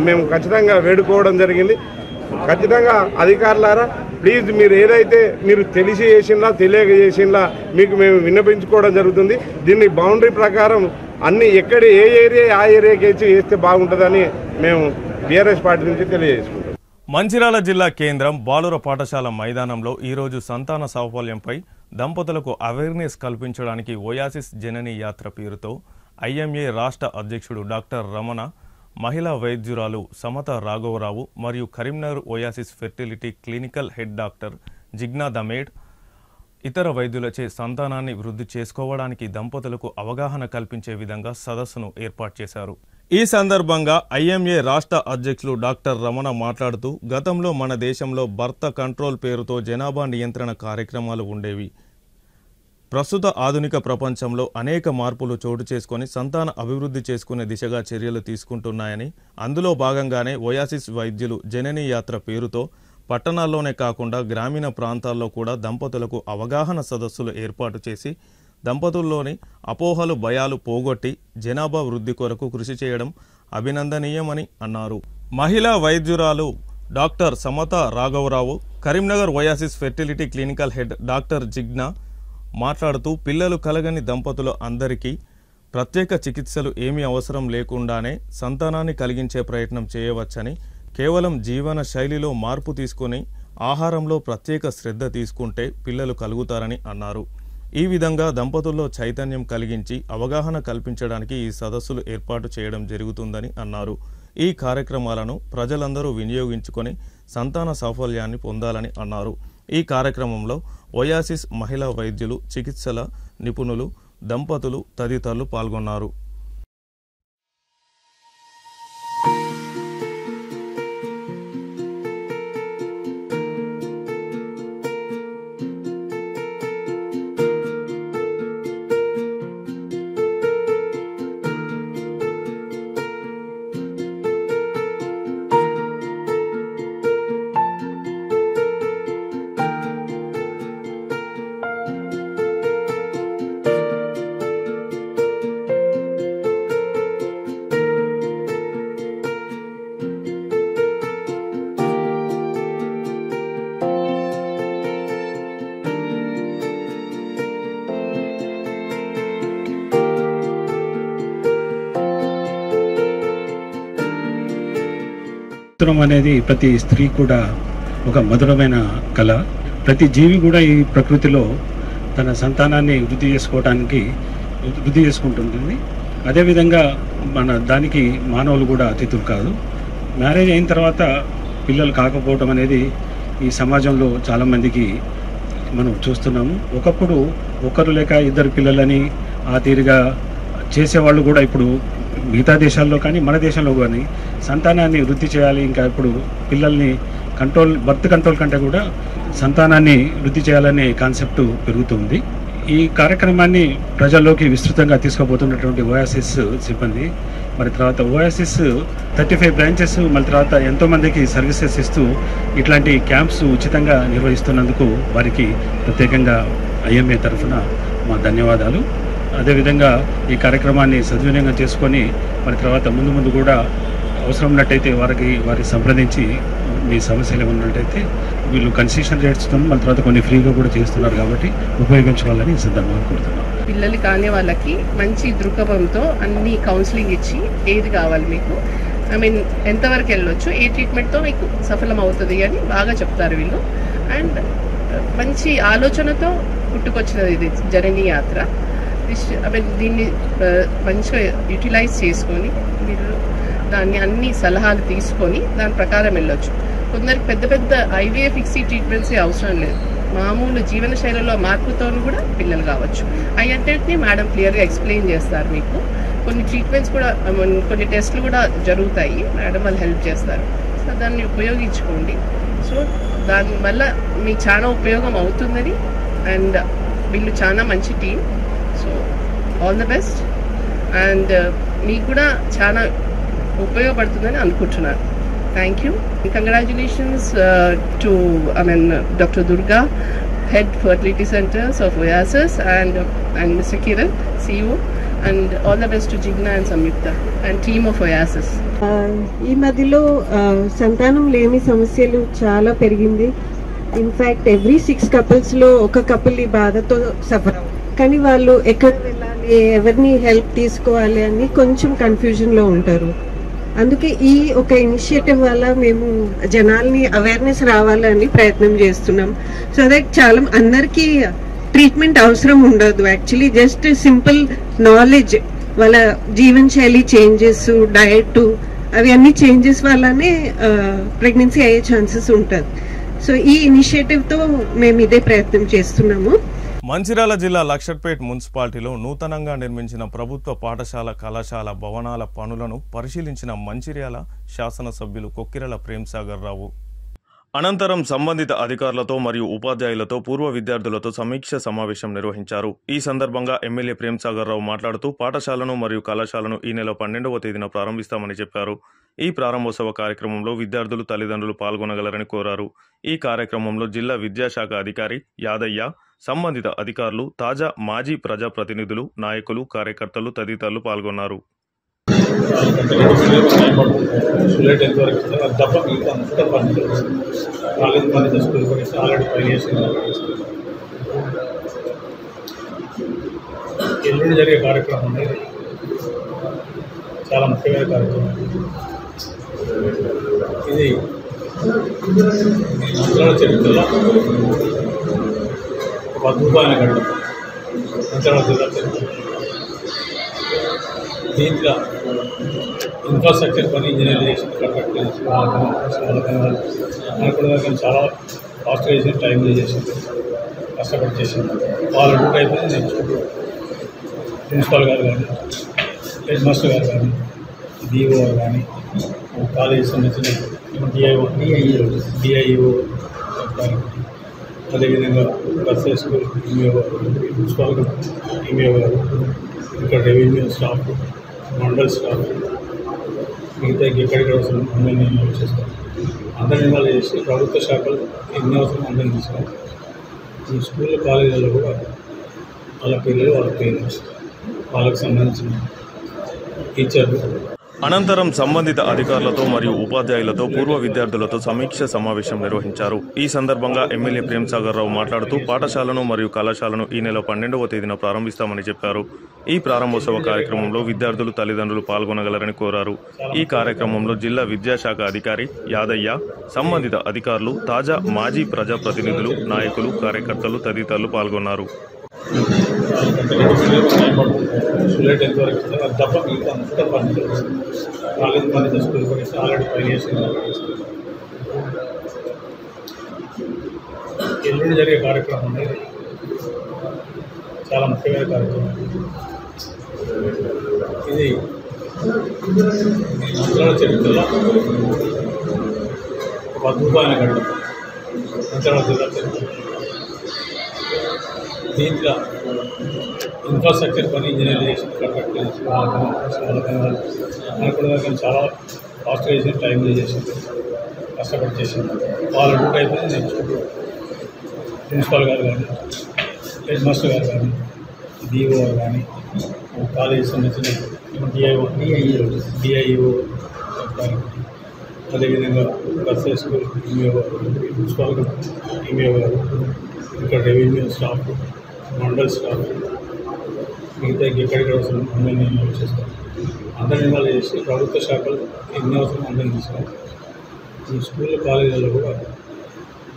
మేము ఖచ్చితంగా వేడుకోవడం జరిగింది. ఖచ్చితంగా అధికారులారా ప్లీజ్ మీరు ఏదైతే మీరు తెలిసి చేసిందా తెలియక చేసిందా మీకు మేము విన్నపించుకోవడం జరుగుతుంది. దీన్ని బౌండరీ ప్రకారం అన్ని ఎక్కడ ఏ ఏరియా ఆ ఏరియాకి వేస్తే బాగుంటుందని మేము బీఆర్ఎస్ పార్టీ నుంచి తెలియజేసుకుంటాం. మంచిర్యాల జిల్లా కేంద్రం బాలుర పాఠశాల మైదానంలో ఈరోజు సంతాన సాఫల్యంపై దంపతులకు అవేర్నెస్ కల్పించడానికి ఓయాసిస్ జనని యాత్ర పేరుతో ఐఎంఏ రాష్ట్ర అధ్యక్షుడు డాక్టర్ రమణ, మహిళా వైద్యురాలు సమత రాఘవరావు మరియు Karimnagar oasis fertility clinical head doctor Jigna Damed ఇతర వైద్యులచే సంతానాన్ని వృద్ధి చేసుకోవడానికి దంపతులకు అవగాహన కల్పించే విధంగా సదస్సును ఏర్పాటు చేశారు. ఈ సందర్భంగా ఐఎంఏ రాష్ట్ర అధ్యక్షులు డాక్టర్ రమణ మాట్లాడుతూ, గతంలో మన దేశంలో బర్త్ కంట్రోల్ పేరుతో జనాభా నియంత్రణ కార్యక్రమాలు ఉండేవి. ప్రస్తుత ఆధునిక ప్రపంచంలో అనేక మార్పులు చోటు చేసుకొని సంతాన అభివృద్ధి చేసుకునే దిశగా చర్యలు తీసుకుంటున్నాయని, అందులో భాగంగానే ఓయాసిస్ వైద్యులు జనని యాత్ర పేరుతో పట్టణాల్లోనే కాకుండా గ్రామీణ ప్రాంతాల్లో కూడా దంపతులకు అవగాహన సదస్సులు ఏర్పాటు చేసి దంపతుల్లోని అపోహలు, భయాలు పోగొట్టి జనాభా వృద్ధి కొరకు కృషి చేయడం అభినందనీయమని అన్నారు. మహిళా వైద్యురాలు డాక్టర్ సమత రాఘవరావు, Karimnagar oasis fertility clinical head doctor Jigna మాట్లాడుతూ, పిల్లలు కలగని దంపతులు అందరికీ ప్రత్యేక చికిత్సలు ఏమీ అవసరం లేకుండానే సంతానాన్ని కలిగించే ప్రయత్నం చేయవచ్చని, కేవలం జీవన శైలిలో మార్పు తీసుకొని ఆహారంలో ప్రత్యేక శ్రద్ధ తీసుకుంటే పిల్లలు కలుగుతారని అన్నారు. ఈ విధంగా దంపతుల్లో చైతన్యం కలిగించి అవగాహన కల్పించడానికి ఈ సదస్సులు ఏర్పాటు చేయడం జరుగుతుందని అన్నారు. ఈ కార్యక్రమాలను ప్రజలందరూ వినియోగించుకొని సంతాన సాఫల్యాన్ని పొందాలని అన్నారు. ఈ కార్యక్రమంలో ఒయాసిస్ మహిళా వైద్యులు, చికిత్సల నిపుణులు, దంపతులు తదితరులు పాల్గొన్నారు. పుత్రం అనేది ప్రతి స్త్రీ కూడా ఒక మధురమైన కళ. ప్రతి జీవి కూడా ఈ ప్రకృతిలో తన సంతానాన్ని వృద్ధి చేసుకుంటుంది. అదేవిధంగా దానికి మానవులు కూడా అతిథులు కాదు. మ్యారేజ్ అయిన తర్వాత పిల్లలు కాకపోవడం అనేది ఈ సమాజంలో చాలామందికి మనం చూస్తున్నాము. ఒకప్పుడు ఒకరు లేక ఇద్దరు పిల్లలని ఆ తీరుగా చేసేవాళ్ళు కూడా ఇప్పుడు మిగతా దేశాల్లో కానీ మన దేశంలో కానీ సంతానాన్ని వృద్ధి చేయాలి, ఇంకా ఇప్పుడు పిల్లల్ని బర్త్ కంట్రోల్ కంటే కూడా సంతానాన్ని వృద్ధి చేయాలనే కాన్సెప్ట్ పెరుగుతుంది. ఈ కార్యక్రమాన్ని ప్రజల్లోకి విస్తృతంగా తీసుకుపోతున్నటువంటి ఓయాసిస్ సిబ్బంది, మరి తర్వాత ఓయాసిస్ 35 బ్రాంచెస్, మళ్ళీ తర్వాత ఎంతోమందికి సర్వీసెస్ ఇస్తూ ఇట్లాంటి క్యాంప్స్ ఉచితంగా నిర్వహిస్తున్నందుకు వారికి ప్రత్యేకంగా ఐఎంఏ తరఫున మా ధన్యవాదాలు. అదేవిధంగా ఈ కార్యక్రమాన్ని సద్వినియోగం చేసుకొని మరి తర్వాత ముందు కూడా అవసరం ఉన్నట్టయితే వారికి సంప్రదించి మీ సమస్యలు ఉన్నట్టయితే వీళ్ళు కన్సెషన్ రేట్స్తో మళ్ళీ తర్వాత కొన్ని ఫ్రీగా కూడా చేస్తున్నారు కాబట్టి ఉపయోగించుకోవాలని సందర్భంగా కోరుతున్నాం. పిల్లలు కాని వాళ్ళకి మంచి దృక్పథంతో అన్ని కౌన్సిలింగ్ ఇచ్చి ఏది కావాలి మీకు, ఎంతవరకు వెళ్ళొచ్చు, ఏ ట్రీట్మెంట్తో మీకు సఫలం అవుతుంది అని బాగా చెప్తారు వీళ్ళు. అండ్ మంచి ఆలోచనతో పుట్టుకొచ్చినది ఇది జర్నీ యాత్ర. దీన్ని మంచిగా యూటిలైజ్ చేసుకొని మీరు దాన్ని అన్ని సలహాలు తీసుకొని దాని ప్రకారం వెళ్ళొచ్చు. కొందరికి పెద్ద ఐవీఎఫ్ ఫిక్సీ ట్రీట్మెంట్స్ అవసరం లేదు, మామూలు జీవన శైలిలో మార్పుతో కూడా పిల్లలు కావచ్చు. అయ్యంటే మేడం క్లియర్గా ఎక్స్ప్లెయిన్ చేస్తారు మీకు. కొన్ని ట్రీట్మెంట్స్ కూడా కొన్ని టెస్టులు కూడా జరుగుతాయి, మేడం వాళ్ళు హెల్ప్ చేస్తారు. సో దాన్ని ఉపయోగించుకోండి. సో దానివల్ల మీకు చాలా ఉపయోగం అవుతుందని, అండ్ వీళ్ళు చాలా మంచి team. So all the best. And మీకు కూడా చాలా ఉపయోగపడుతుందని అనుకుంటున్నాను. Thank you. Congratulations to Dr. Durga, Head Fertility Centers of Oasis, and Mr. Kiran, CEO, and all the best to Jigna and Samyukta and team of Oasis. ఈ మధ్యలో సంతానం లేని సమస్యలు చాలా పెరిగింది. ఇన్ఫ్యాక్ట్ ఎవ్రీ 6 couples-లో ఒక కపుల్ ఈ బాధతో సఫర్ అవుతుంది. కానీ వాళ్ళు ఎక్కడ వెళ్ళాలి, ఎవరిని హెల్ప్ తీసుకోవాలి అని కొంచెం కన్ఫ్యూజన్లో ఉంటారు. అందుకే ఈ ఒక ఇనిషియేటివ్ వల్ల మేము జనాల్ని అవేర్నెస్ రావాలని ప్రయత్నం చేస్తున్నాం. సో దట్ చాలా అందరికీ ట్రీట్మెంట్ అవసరం ఉండదు. యాక్చువల్లీ జస్ట్ సింపుల్ నాలెడ్జ్, వాళ్ళ జీవన శైలి చేంజెస్, డయట్, అవి అన్ని చేంజెస్ వల్లనే ప్రెగ్నెన్సీ అయ్యే ఛాన్సెస్ ఉంటుంది. సో ఈ ఇనిషియేటివ్తో మేము ఇదే ప్రయత్నం చేస్తున్నాము. మంచిర్యాల జిల్లా లక్షట్పేట్ మున్సిపాలిటీలో నూతనంగా నిర్మించిన ప్రభుత్వ పాఠశాల, కళాశాల భవనాల పనులను పరిశీలించిన మంచిర్యాల శాసనసభ్యులు కొక్కిరల ప్రేమ్సాగర్ రావు. అనంతరం సంబంధిత అధికారులతో మరియు ఉపాధ్యాయులతో, పూర్వ విద్యార్థులతో సమీక్ష సమావేశం నిర్వహించారు. ఈ సందర్భంగా ఎమ్మెల్యే ప్రేమ్సాగర్ రావు మాట్లాడుతూ పాఠశాలను మరియు కళాశాలను ఈ నెల 12వ తేదీన ప్రారంభిస్తామని చెప్పారు. ఈ ప్రారంభోత్సవ కార్యక్రమంలో విద్యార్థులు, తల్లిదండ్రులు పాల్గొనగలరని కోరారు. ఈ కార్యక్రమంలో జిల్లా విద్యాశాఖ అధికారి యాదయ్య, సంబంధిత అధికారులు, తాజా మాజీ ప్రజాప్రతినిధులు, నాయకులు, కార్యకర్తలు తదితరులు పాల్గొన్నారు. ఎల్లుండి జరిగే కార్యక్రమం అనేది చాలా ముఖ్యమైన కార్యక్రమం. ఇది మంచిర్యాల చరిత్రలో ఒక అద్భుతమైన ఘట్టం. మంచిర్యాల జిల్లా చరిత్ర. దీంట్లో ఇన్ఫ్రాస్ట్రక్చర్ పని ఇంజనీర్ చేసి కరెక్ట్ అనుకున్న చాలా ఫాస్ట్గా చేసి టైంలో చేసింది, కష్టపడి చేసింది. వాళ్ళ డ్యూటీ అయిపోయింది. నెక్స్ట్ ప్రిన్సిపాల్ గారు కానీ, హెడ్ మాస్టర్ గారు కానీ, డిఓ గారు కానీ, కాలేజీ సంబంధించిన డిఐఓ అదేవిధంగా గర్ల్స్ స్కూల్ ఈమెఓ గారు, ప్రిన్సిపాల్ గారు, ఈమెఓ గారు, ఇక్కడ రెవెన్యూ స్టాఫ్, మండల్ స్టాఫ్, మిగతా ఎక్కడికి అవసరం అందరినీ ఇన్వాల్వ్ చేస్తారు. అందరినీ ఇన్వాల్వ్ చేసి ప్రభుత్వ శాఖలు ఎన్ని అవసరం అందరినీ తీసుకోవాలి. ఈ స్కూల్ కాలేజీలలో కూడా వాళ్ళ పిల్లలు, వాళ్ళ పేరెంట్స్, వాళ్ళకు సంబంధించిన టీచర్లు. అనంతరం సంబంధిత అధికారులతో మరియు ఉపాధ్యాయులతో పూర్వ విద్యార్థులతో సమీక్ష సమావేశం నిర్వహించారు. ఈ సందర్భంగా ఎమ్మెల్యే ప్రేమ్సాగర్ రావు మాట్లాడుతూ పాఠశాలను మరియు కళాశాలను ఈ నెల 12వ తేదీన ప్రారంభిస్తామని చెప్పారు. ఈ ప్రారంభోత్సవ కార్యక్రమంలో విద్యార్థులు, తల్లిదండ్రులు పాల్గొనగలరని కోరారు. ఈ కార్యక్రమంలో జిల్లా విద్యాశాఖ అధికారి యాదయ్య, సంబంధిత అధికారులు, తాజా మాజీ ప్రజాప్రతినిధులు, నాయకులు, కార్యకర్తలు తదితరులు పాల్గొన్నారు. స్టూడెంట్ ఎంతవరకు ఉంటుంది అది తప్ప మిగతా అంతా పని కాలేజ్ పని స్కూల్ పని ఆల్రెడీ పని చేసి ఎల్లుండి జరిగే కార్యక్రమం అనేది చాలా ముఖ్యమైన కార్యక్రమం. ఇది మంత్రాల చరిత్రలో ఒక అద్భుతమైన ఘట్టం. మంత్రాల జిల్లా చరిత్ర దీంట్లో ఇన్ఫ్రాస్ట్రక్చర్ పని ఇంజనీర్ చేసి కరెక్ట్ అనుకున్న చాలా ఫాస్ట్గా చేసి టైంలో చేసింది, కష్టపడి చేసింది. వాళ్ళ డ్యూటీ అయిపోయింది. నెక్స్ట్ ప్రిన్సిపాల్ గారు కానీ, హెడ్ మాస్టర్ గారు కానీ, డిఓ గారు కానీ, కాలేజీ సంబంధించిన డిఐఓ అదేవిధంగా గర్ల్స్ స్కూల్ ఈమెఓ గారు, ప్రిన్సిపాల్ గారు, ఈమెఓ గారు, ఇక్కడ రెవెన్యూ స్టాఫ్, మండల్ స్టాఫ్, మిగతా ఎక్కడికి అవసరం అందరినీ ఇన్వాల్వ్ చేస్తారు. అందరినీ ఇన్వాల్వ్ చేసి ప్రభుత్వ శాఖలు ఎన్ని అవసరం అందరినీ తీసుకోవాలి. ఈ స్కూల్ కాలేజీలలో కూడా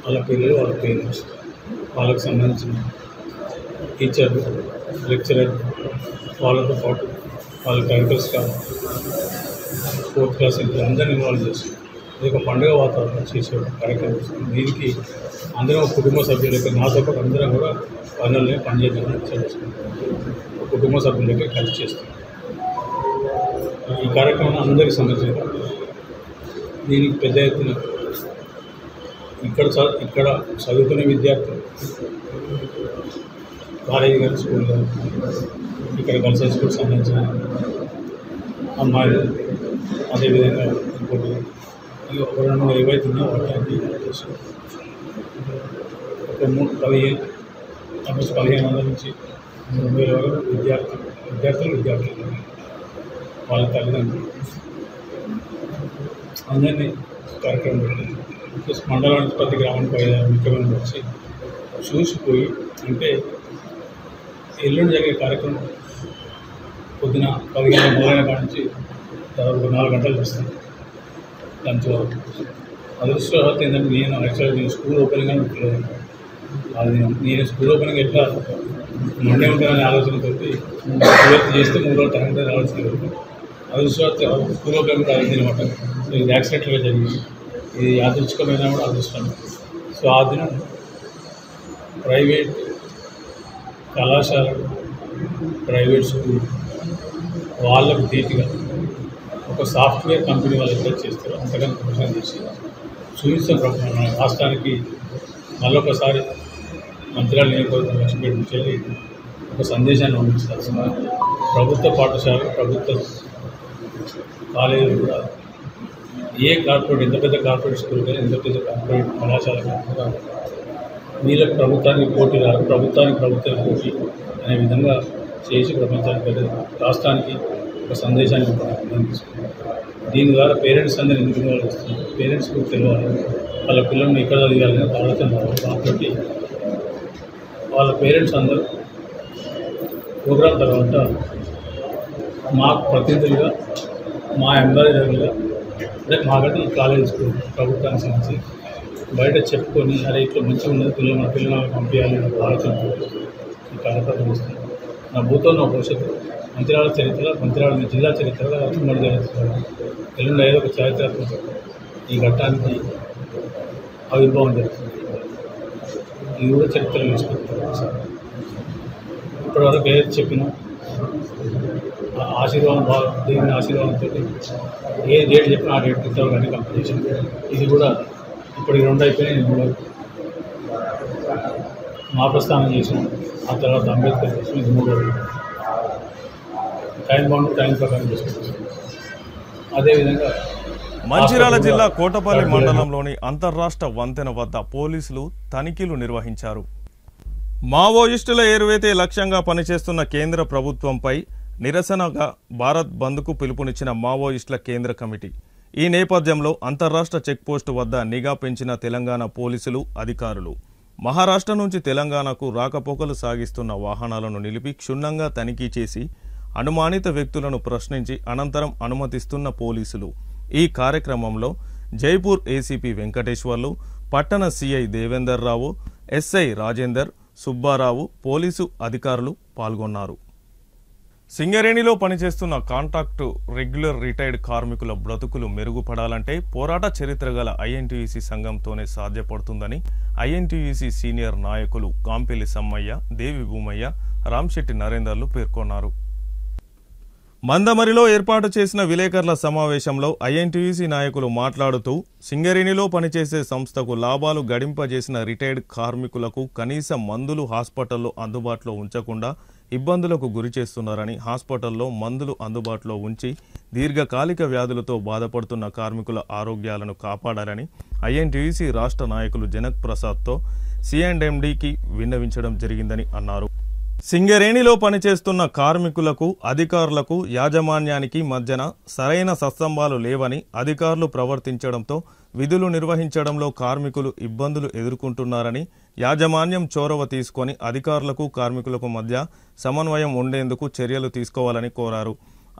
వాళ్ళ పిల్లలు, వాళ్ళ పేరెంట్స్, వాళ్ళకు సంబంధించిన టీచర్లు, లెక్చరర్, వాళ్ళతో పాటు వాళ్ళ టైటల్ స్టాఫ్, 4th క్లాస్ ఇంట్లో అందరినీ ఇన్వాల్వ్ చేసి ఇది ఒక పండుగ వాతావరణం చేసే కార్యక్రమం. దీనికి అందరం కుటుంబ సభ్యుల యొక్క నాతో పాటు అందరం కూడా పనులనే పనిచేయాలని చేసుకుంటాం. కుటుంబ సభ్యులకే కలిసి చేస్తాం. ఈ కార్యక్రమం అందరికీ సంబంధించిన దీనికి పెద్ద ఎత్తున ఇక్కడ చదువుకునే విద్యార్థులు, కాలేజీ కానీ స్కూల్ కానీ, ఇక్కడ గర్ల్స్ హై స్కూల్ సంబంధించిన అమ్మాయిలు, అదేవిధంగా ఇంకోటి ఒక 2 ఏవైతే ఉన్నాయో వాటిని చేసుకుంటాం. ఒక 1500 నుంచి 3000 వరకు విద్యార్థులు వాళ్ళ తల్లిదండ్రులు అందరినీ కార్యక్రమం పెట్టింది. ప్లస్ మండలానికి ప్రతి గ్రామానికి 5 ముఖ్యమైన వచ్చి చూసిపోయి, అంటే ఎల్లుండి జరిగే కార్యక్రమం పొద్దున 10 గంటల మొదలైన కాడ నుంచి దాదాపు 4 గంటలు చూస్తాను లంచ్ వరకు. అదృష్టవశాత్తు ఏంటంటే నేను స్కూల్ ఓపెనింగ్ అని పెట్టలేదు. అది నేను స్కూల్ ఓపెనింగ్ ఎట్లా మండే ఉంటుందనే ఆలోచనతో చేస్తే 3 రోజులు టైం ఉంటుంది ఆలోచన. అదృష్టవశాత్తు స్కూల్ ఓపెనింగ్ అయింది అనమాట. సో ఇది యాక్సిడెంట్గా జరిగింది. ఇది యాదృచ్ఛికమైన కూడా అదృష్టం. సో ఆ దినం ప్రైవేట్ కళాశాలలు, ప్రైవేట్ స్కూల్ వాళ్ళకు ధీటుగా ఒక సాఫ్ట్వేర్ కంపెనీ వాళ్ళు ఎక్కడ చేస్తారో అంతగానో ప్రమోషన్ చేసి చూపిస్తాం. మన రాష్ట్రానికి మళ్ళొకసారి మంత్రాల నియోజకవర్గం లక్ష్మీపేట నుంచి వెళ్ళి ఒక సందేశాన్ని పంపిస్తారు. ప్రభుత్వ పాఠశాల, ప్రభుత్వ కాలేజీలు కూడా ఏ కార్పొరేట్, ఎంత పెద్ద కార్పొరేట్ స్కూల్ కానీ, ఎంత పెద్ద కార్పొరేట్ కళాశాల కూడా వీళ్ళకి ప్రభుత్వానికి పోటీ రాదు, ప్రభుత్వం పోటీ అనే విధంగా చేసి ప్రపంచానికి, రాష్ట్రానికి ఒక సందేశాన్ని తీసుకున్నాం. దీని ద్వారా పేరెంట్స్ అందరూ ఎందుకు ఇన్వాల్వ్ చేస్తున్నారు, పేరెంట్స్కి తెలియాలి, వాళ్ళ పిల్లల్ని ఎక్కడ చదివాలని ఆలోచన రావాలి. కాబట్టి వాళ్ళ పేరెంట్స్ అందరూ ప్రోగ్రాం తర్వాత మాకు ప్రతినిధులుగా, మా ఎంప్లాయీలుగా, అంటే మాకంటే ఈ కాలేజ్ స్కూల్ ప్రభుత్వానికి సంబంధించి బయట చెప్పుకొని అరే ఇట్లా మంచిగా ఉన్నది, మన పిల్లలను పంపించాలి అనే ఆలోచన ఈ కార్యక్రమం ఇస్తుంది. నా భూతో నా భవిష్యత్తు మంచిర్యాల చరిత్రలో మంచిర్యాల జిల్లా చరిత్రలో ఉమ్మడి ఎల్లుండి ఏదో ఒక చారిత్రాత్మక ఈ ఘట్టానికి ఆవిర్భావం జరుగుతుంది. ఇది కూడా చరిత్రలో తీసుకుంటారు. ఇప్పటివరకు ఏదైతే చెప్పినా ఆశీర్వాదం దేవుని ఆశీర్వాదంతో ఏ డేట్ చెప్పినా ఆ డేట్ ఇంతవరకు అన్ని కంప్లీట్ చేసింది. ఇది కూడా ఇప్పటికి 2 అయిపోయినాయి. నేను 3 మా ప్రస్థానం చేసిన, ఆ తర్వాత అంబేద్కర్ చేసిన, ఇది 3 టైం బాండ్ టైం ప్రకారం చేసుకుంటాం. అదేవిధంగా మంచిర్యాల జిల్లా కోటపల్లి మండలంలోని అంతర్రాష్ట్ర వంతెన వద్ద పోలీసులు తనిఖీలు నిర్వహించారు. మావోయిస్టుల ఏరువేతే లక్ష్యంగా పనిచేస్తున్న కేంద్ర ప్రభుత్వంపై నిరసనగా భారత్ బంద్కు పిలుపునిచ్చిన మావోయిస్టుల కేంద్ర కమిటీ. ఈ నేపథ్యంలో అంతర్రాష్ట్ర చెక్పోస్టు వద్ద నిఘా పెంచిన తెలంగాణ పోలీసులు అధికారులు మహారాష్ట్ర నుంచి తెలంగాణకు రాకపోకలు సాగిస్తున్న వాహనాలను నిలిపి క్షుణ్ణంగా తనిఖీ చేసి అనుమానిత వ్యక్తులను ప్రశ్నించి అనంతరం అనుమతిస్తున్న పోలీసులు. ఈ కార్యక్రమంలో జైపూర్ ఏసీపీ వెంకటేశ్వర్లు, పట్టణ సిఐ దేవేందర్ రావు, ఎస్ఐ రాజేందర్, సుబ్బారావు, పోలీసు అధికారులు పాల్గొన్నారు. సింగరేణిలో పనిచేస్తున్న కాంట్రాక్టు రెగ్యులర్ రిటైర్డ్ కార్మికుల బ్రతుకులు మెరుగుపడాలంటే పోరాట చరిత్ర గల ఐఎన్టీయూసీ సంఘంతోనే సాధ్యపడుతుందని ఐఎన్టీయూసీ సీనియర్ నాయకులు కాంపెల్లి సమ్మయ్య, దేవి భూమయ్య, రాంశెట్టి నరేందర్లు పేర్కొన్నారు. మందమరిలో ఏర్పాటు చేసిన విలేకరుల సమావేశంలో ఐఎన్టీయూసీ నాయకులు మాట్లాడుతూ సింగరేణిలో పనిచేసే సంస్థకు లాభాలు గడింపజేసిన రిటైర్డ్ కార్మికులకు కనీస మందులు హాస్పిటల్లో అందుబాటులో ఉంచకుండా ఇబ్బందులకు గురి చేస్తున్నారని, హాస్పిటల్లో మందులు అందుబాటులో ఉంచి దీర్ఘకాలిక వ్యాధులతో బాధపడుతున్న కార్మికుల ఆరోగ్యాలను కాపాడాలని ఐఎన్టీయూసీ రాష్ట్ర నాయకులు జనక్ ప్రసాద్తో సిఎండ్ఎండీకి విన్నవించడం జరిగిందని అన్నారు. సింగరేణిలో పనిచేస్తున్న కార్మికులకు, అధికారులకు, యాజమాన్యానికి మధ్యన సరైన సత్సంబాలు లేవని, అధికారులు ప్రవర్తించడంతో విధులు నిర్వహించడంలో కార్మికులు ఇబ్బందులు ఎదుర్కొంటున్నారని, యాజమాన్యం చొరవ తీసుకొని అధికారులకు, కార్మికులకు మధ్య సమన్వయం ఉండేందుకు చర్యలు తీసుకోవాలని కోరారు.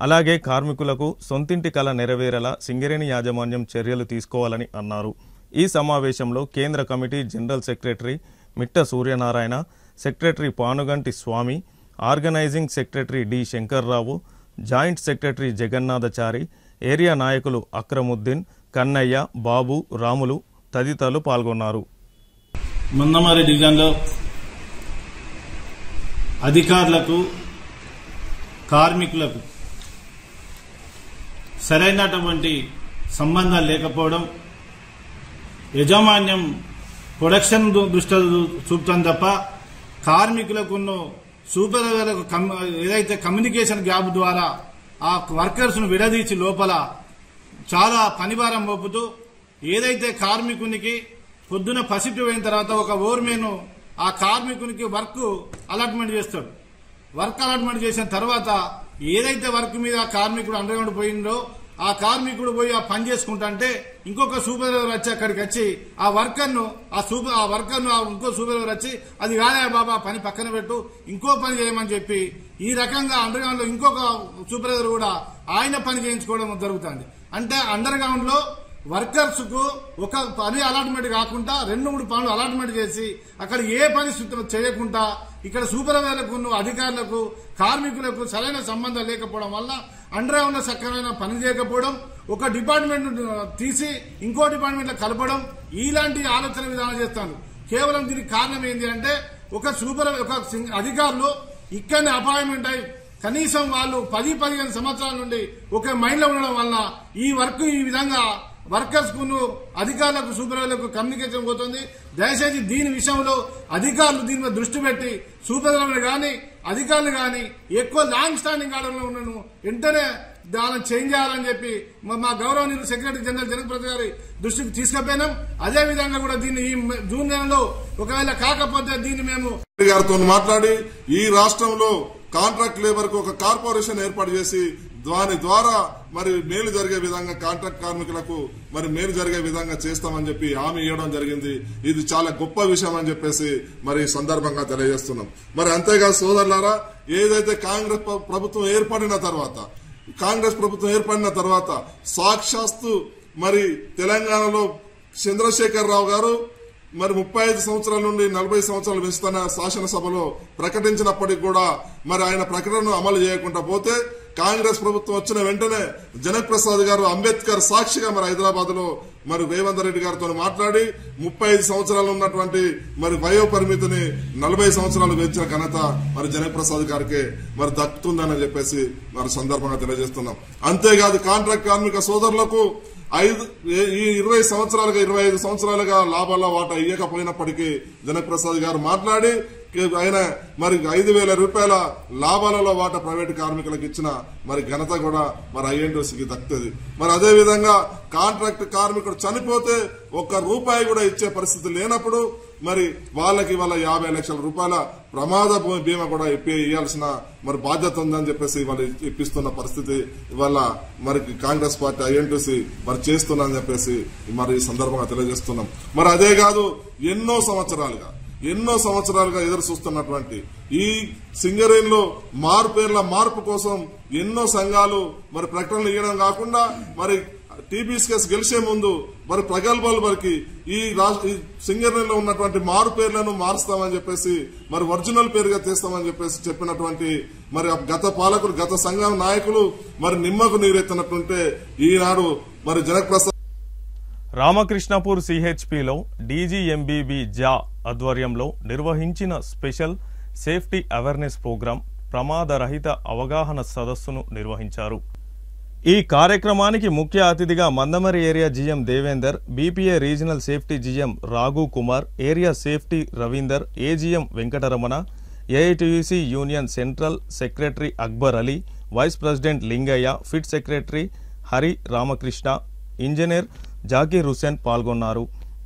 అలాగే కార్మికులకు సొంతింటి కల నెరవేరేలా సింగరేణి యాజమాన్యం చర్యలు తీసుకోవాలని అన్నారు. ఈ సమావేశంలో కేంద్ర committee general secretary Mitta Suryanarayana, secretary Panuganti Swamy, organising secretary D Shankarrao, joint secretary Jagannathachari, area నాయకులు అక్రముద్దీన్, కన్నయ్య, బాబు, రాములు తదితరులు పాల్గొన్నారు. మందమరి డివిజన్లో అధికారులకు, కార్మికులకు సరైనటువంటి సంబంధాలు లేకపోవడం, యాజమాన్యం ప్రొడక్షన్ దృష్టి చూపుతాం తప్ప కార్మికులకు సూపర్వైజర్లకు ఏదైతే కమ్యూనికేషన్ గ్యాప్ ద్వారా ఆ వర్కర్స్ను విడదీసి లోపల చాలా పనిభారం మోపుతూ ఏదైతే కార్మికునికి పొద్దున పసిటి పోయిన తర్వాత ఒక ఓర్మేన్ ఆ కార్మికునికి వర్క్ అలాట్మెంట్ చేస్తాడు. వర్క్ అలాట్మెంట్ చేసిన తర్వాత ఏదైతే వర్క్ మీద ఆ కార్మికుడు అండర్గ్రౌండ్ పోయిందో ఆ కార్మికుడు పోయి ఆ పని చేసుకుంటా అంటే ఇంకొక సూపర్వైజర్ వచ్చి అక్కడికి వచ్చి ఆ వర్కర్ను ఇంకో సూపర్వైజర్ వచ్చి అది కాదా బాబా పని పక్కన పెట్టు, ఇంకో పని చేయమని చెప్పి ఈ రకంగా అండర్ గ్రౌండ్ లో ఇంకొక సూపర్వైజర్ కూడా ఆయన పని చేయించుకోవడం జరుగుతుంది. అంటే అండర్ గ్రౌండ్ లో వర్కర్స్ కు ఒక పని అలాట్మెంట్ కాకుండా 2-3 పనులు అలాట్మెంట్ చేసి అక్కడ ఏ పని చేయకుండా ఇక్కడ సూపర్వైజర్లకు, అధికారులకు, కార్మికులకు సరైన సంబంధం లేకపోవడం వల్ల అండర్ గ్రౌండ్ లో సక్రమైన పని చేయకపోవడం, ఒక డిపార్ట్మెంట్ తీసి ఇంకో డిపార్ట్మెంట్ లో కలపడం, ఇలాంటి ఆలోచన విధానం చేస్తాను. కేవలం దీనికి కారణం ఏంటి అంటే ఒక అధికారులు ఇక్కడనే అపాయింట్మెంట్ అయి కనీసం వాళ్ళు 10-15 సంవత్సరాల నుండి ఒక మైండ్ లో ఉండడం వల్ల ఈ వర్క్ ఈ విధంగా వర్కర్స్ కు, అధికారులకు, సూపర్వైజర్లకు కమ్యూనికేషన్ పోతుంది. దయచేసి దీని విషయంలో అధికారులు దీని మీద దృష్టి పెట్టి సూపర్వైజర్లు గాని, అధికారులు గాని ఎక్కువ లాంగ్ స్టాండింగ్ ఆర్డర్లో ఉన్నాను వెంటనే దాన్ని చేంజ్ చేయాలని చెప్పి మా గౌరవనీయులు సెక్రటరీ జనరల్ జనక్ ప్రసాద్ గారి దృష్టికి తీసుకుపోయినాం. అదే విధంగా కూడా దీన్ని ఈ జూన్ నెలలో ఒకవేళ కాకపోతే దీన్ని మేము గారితో మాట్లాడి ఈ రాష్ట్రంలో కాంట్రాక్ట్ లేబర్ కు ఒక కార్పొరేషన్ ఏర్పాటు చేసి దాని ద్వారా మరి మేలు జరిగే విధంగా కాంట్రాక్ట్ కార్మికులకు మరి మేలు జరిగే విధంగా చేస్తామని చెప్పి హామీ ఇవ్వడం జరిగింది. ఇది చాలా గొప్ప విషయం అని చెప్పేసి మరి సందర్భంగా తెలియజేస్తున్నాం. మరి అంతేగా సోదరులారా, ఏదైతే కాంగ్రెస్ ప్రభుత్వం ఏర్పడిన తర్వాత సాక్షాత్తు మరి తెలంగాణలో చంద్రశేఖర్ రావు గారు మరి 35 సంవత్సరాల నుండి 40 సంవత్సరాలు పెంచుతున్న శాసనసభలో ప్రకటించినప్పటికీ కూడా మరి ఆయన ప్రకటనను అమలు చేయకుండా పోతే కాంగ్రెస్ ప్రభుత్వం వచ్చిన వెంటనే జనక్ ప్రసాద్ గారు అంబేద్కర్ సాక్షిగా మరి హైదరాబాద్ లో మరి రేవంత్ రెడ్డి గారితో మాట్లాడి 35 సంవత్సరాలు ఉన్నటువంటి మరి వయో పరిమితిని 40 సంవత్సరాలు పెంచిన ఘనత మరి జనక్ ప్రసాద్ గారికి మరి దక్కుతుందని చెప్పేసి మరి సందర్భంగా తెలియజేస్తున్నాం. అంతేకాదు కాంట్రాక్ట్ కార్మిక సోదరులకు 20 సంవత్సరాలుగా 25 సంవత్సరాలుగా లాభాల వాటా ఇవ్వకపోయినప్పటికీ జనక్ ప్రసాద్ గారు మాట్లాడి ఆయన మరి 5,000 రూపాయల లాభాలలో వాటా ప్రైవేటు కార్మికులకు ఇచ్చిన మరి ఘనత కూడా మరి ఐఎన్టీయూసీకి దక్కుతుంది. మరి అదే విధంగా కాంట్రాక్ట్ కార్మికుడు చనిపోతే ₹1 కూడా ఇచ్చే పరిస్థితి లేనప్పుడు మరి వాళ్ళకి వాళ్ళ 50 లక్షల రూపాయల ప్రమాద బీమా కూడా ఇవ్వాల్సిన మరి బాధ్యత ఉందని చెప్పేసి వాళ్ళు ఇప్పిస్తున్న పరిస్థితి వల్ల మరి కాంగ్రెస్ పార్టీ ఐఎన్టీయూసీ మరి చేస్తుందని చెప్పేసి మరి ఈ సందర్భంగా తెలియజేస్తున్నాం. మరి అదే కాదు ఎన్నో సంవత్సరాలుగా ఎదురు చూస్తున్నటువంటి ఈ సింగరేణిలో మార్పు కోసం ఎన్నో సంఘాలు మరి ప్రకటనలు ఇవ్వడం కాకుండా మరి టీబీఎస్ కేసు గెలిచే ముందు మరి ప్రగల్భాలు వరకు ఈ సింగరేణిలో ఉన్నటువంటి మారు పేర్లను మారుస్తామని చెప్పేసి మరి ఒరిజినల్ పేరుగా తీస్తామని చెప్పేసి చెప్పినటువంటి మరి గత పాలకులు గత సంఘం నాయకులు మరి నిమ్మకు నీరెత్తినట్టుంటే ఈనాడు మరి జనక్ ప్రసాద్ రామకృష్ణపూర్ సిహెచ్పిలో డీజీఎంబీబీ జా ఆధ్వర్యంలో నిర్వహించిన స్పెషల్ సేఫ్టీ అవేర్నెస్ ప్రోగ్రాం ప్రమాదరహిత అవగాహన సదస్సును నిర్వహించారు. ఈ కార్యక్రమానికి ముఖ్య అతిథిగా Mandamarri area GM Devender, BPA regional safety GM Raghu Kumar, area safety Ravinder, AGM Venkataramana, AITUC union central secretary Akbar Ali, vice president Lingaiah, pit secretary Hari Ramakrishna, engineer Zakir Hussain పాల్గొన్నారు.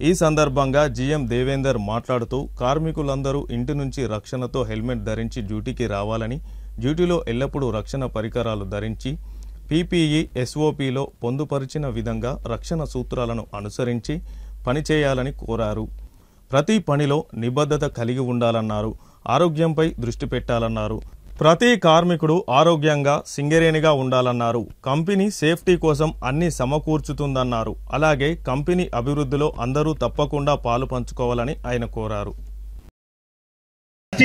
ఈ సందర్భంగా జీఎం దేవేందర్ మాట్లాడుతూ కార్మికులందరూ ఇంటి నుంచి రక్షణతో హెల్మెట్ ధరించి డ్యూటీకి రావాలని, డ్యూటీలో ఎల్లప్పుడూ రక్షణ పరికరాలు ధరించి పీపీఈ ఎస్ఓపీలో పొందుపరిచిన విధంగా రక్షణ సూత్రాలను అనుసరించి పనిచేయాలని కోరారు. ప్రతి పనిలో నిబద్ధత కలిగి ఉండాలన్నారు. ఆరోగ్యంపై దృష్టి పెట్టాలన్నారు. ప్రతి కార్మికుడు ఆరోగ్యంగా సింగరేణిగా ఉండాలన్నారు. కంపెనీ సేఫ్టీ కోసం అన్ని సమకూర్చుతుందన్నారు. అలాగే కంపెనీ అభివృద్ధిలో అందరూ తప్పకుండా పాలు పంచుకోవాలని ఆయన కోరారు.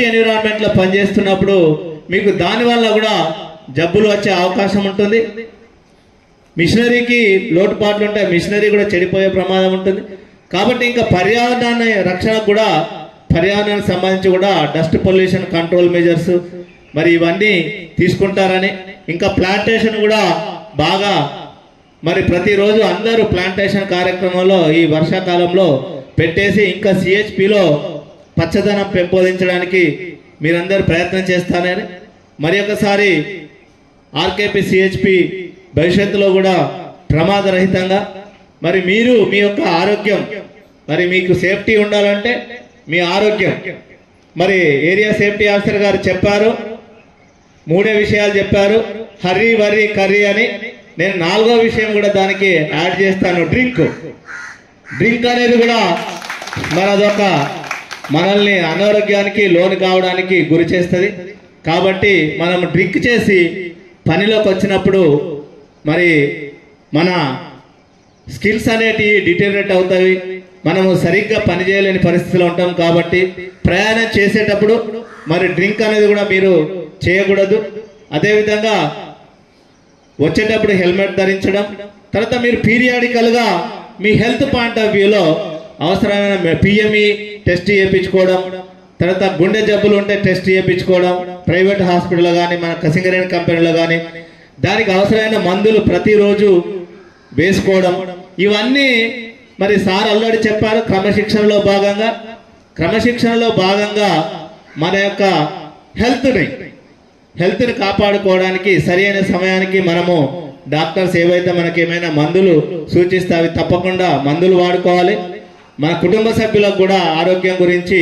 ఎన్విరాన్మెంట్ లో పనిచేస్తున్నప్పుడు మీకు దానివల్ల కూడా జబ్బులు వచ్చే అవకాశం ఉంటుంది. మిషనరీకి లోటుపాట్లు ఉంటాయి, మిషనరీ కూడా చెడిపోయే ప్రమాదం ఉంటుంది. కాబట్టి ఇంకా పర్యావరణాన్ని రక్షణకు కూడా పర్యావరణానికి సంబంధించి కూడా డస్ట్ పొల్యూషన్ కంట్రోల్ మెజర్స్ మరి ఇవన్నీ తీసుకుంటారని, ఇంకా ప్లాంటేషన్ కూడా బాగా మరి ప్రతిరోజు అందరూ ప్లాంటేషన్ కార్యక్రమంలో ఈ వర్షాకాలంలో పెట్టేసి ఇంకా సిహెచ్పిలో పచ్చదనం పెంపొందించడానికి మీరందరూ ప్రయత్నం చేస్తారని మరి ఒకసారి ఆర్కేపీ సిహెచ్పి భవిష్యత్తులో కూడా ప్రమాదరహితంగా మరి మీరు మీ యొక్క ఆరోగ్యం మరి మీకు సేఫ్టీ ఉండాలంటే మీ ఆరోగ్యం మరి ఏరియా సేఫ్టీ ఆఫీసర్ గారు చెప్పారు, 3 విషయాలు చెప్పారు, హర్రీ వర్రీ కర్రీ అని. నేను 4వ విషయం కూడా దానికి యాడ్ చేస్తాను, డ్రింక్ అనేది కూడా మనదొక మనల్ని అనారోగ్యానికి లోను కావడానికి గురి చేస్తుంది. కాబట్టి మనం డ్రింక్ చేసి పనిలోకి వచ్చినప్పుడు మరి మన స్కిల్స్ అనేటివి డిటెరియేట్ అవుతాయి, మనము సరిగ్గా పని చేయలేని పరిస్థితిలో ఉంటాం. కాబట్టి ప్రయాణం చేసేటప్పుడు మరి డ్రింక్ అనేది కూడా మీరు చేయకూడదు. అదేవిధంగా వచ్చేటప్పుడు హెల్మెట్ ధరించడం, తర్వాత మీరు పీరియాడికల్గా మీ హెల్త్ పాయింట్ ఆఫ్ వ్యూలో అవసరమైన పిఎంఈ టెస్ట్ చేయించుకోవడం, తర్వాత గుండె జబ్బులు ఉంటే టెస్ట్ చేయించుకోవడం, ప్రైవేట్ హాస్పిటల్లో కానీ మన సింగరేణి కంపెనీలో కానీ దానికి అవసరమైన మందులు ప్రతిరోజు వేసుకోవడం, ఇవన్నీ మరి సార్ ఆల్రెడీ చెప్పారు. క్రమశిక్షణలో భాగంగా మన యొక్క హెల్త్ని కాపాడుకోవడానికి సరైన సమయానికి మనము డాక్టర్స్ ఏవైతే మనకి ఏమైనా మందులు సూచిస్తే అవి తప్పకుండా మందులు వాడుకోవాలి. మన కుటుంబ సభ్యులకు కూడా ఆరోగ్యం గురించి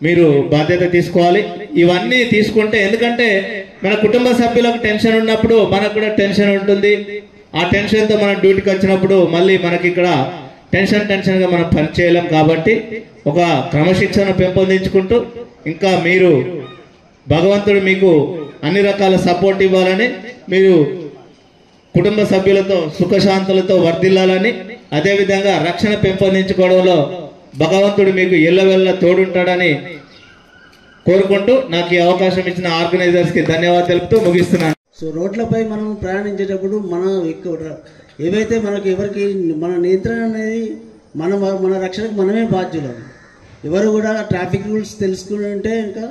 మీరు బాధ్యత తీసుకోవాలి. ఇవన్నీ తీసుకుంటే, ఎందుకంటే మన కుటుంబ సభ్యులకు టెన్షన్ ఉన్నప్పుడు మనకు కూడా టెన్షన్ ఉంటుంది. ఆ టెన్షన్తో మనం డ్యూటీకి వచ్చినప్పుడు మళ్ళీ మనకి ఇక్కడ టెన్షన్గా మనం పని చేయలేం. కాబట్టి ఒక క్రమశిక్షణ పెంపొందించుకుంటూ ఇంకా మీరు భగవంతుడు మీకు అన్ని రకాల సపోర్ట్ ఇవ్వాలని, మీరు కుటుంబ సభ్యులతో సుఖశాంతులతో వర్ధిల్లాలని, అదేవిధంగా రక్షణ పెంపొందించుకోవడంలో భగవంతుడు మీకు ఎల్లవెల్ల తోడుంటాడని కోరుకుంటూ నాకు ఈ అవకాశం ఇచ్చిన ఆర్గనైజర్స్కి ధన్యవాదాలు తెలుపుతూ ముగిస్తున్నాను. సో రోడ్లపై మనం ప్రయాణించేటప్పుడు మనం ఏవైతే మనకు ఎవరికి మన నియంత్రణ అనేది మన రక్షణకు మనమే బాధ్యులం. ఎవరు కూడా ట్రాఫిక్ రూల్స్ తెలుసుకుని ఉంటే ఇంకా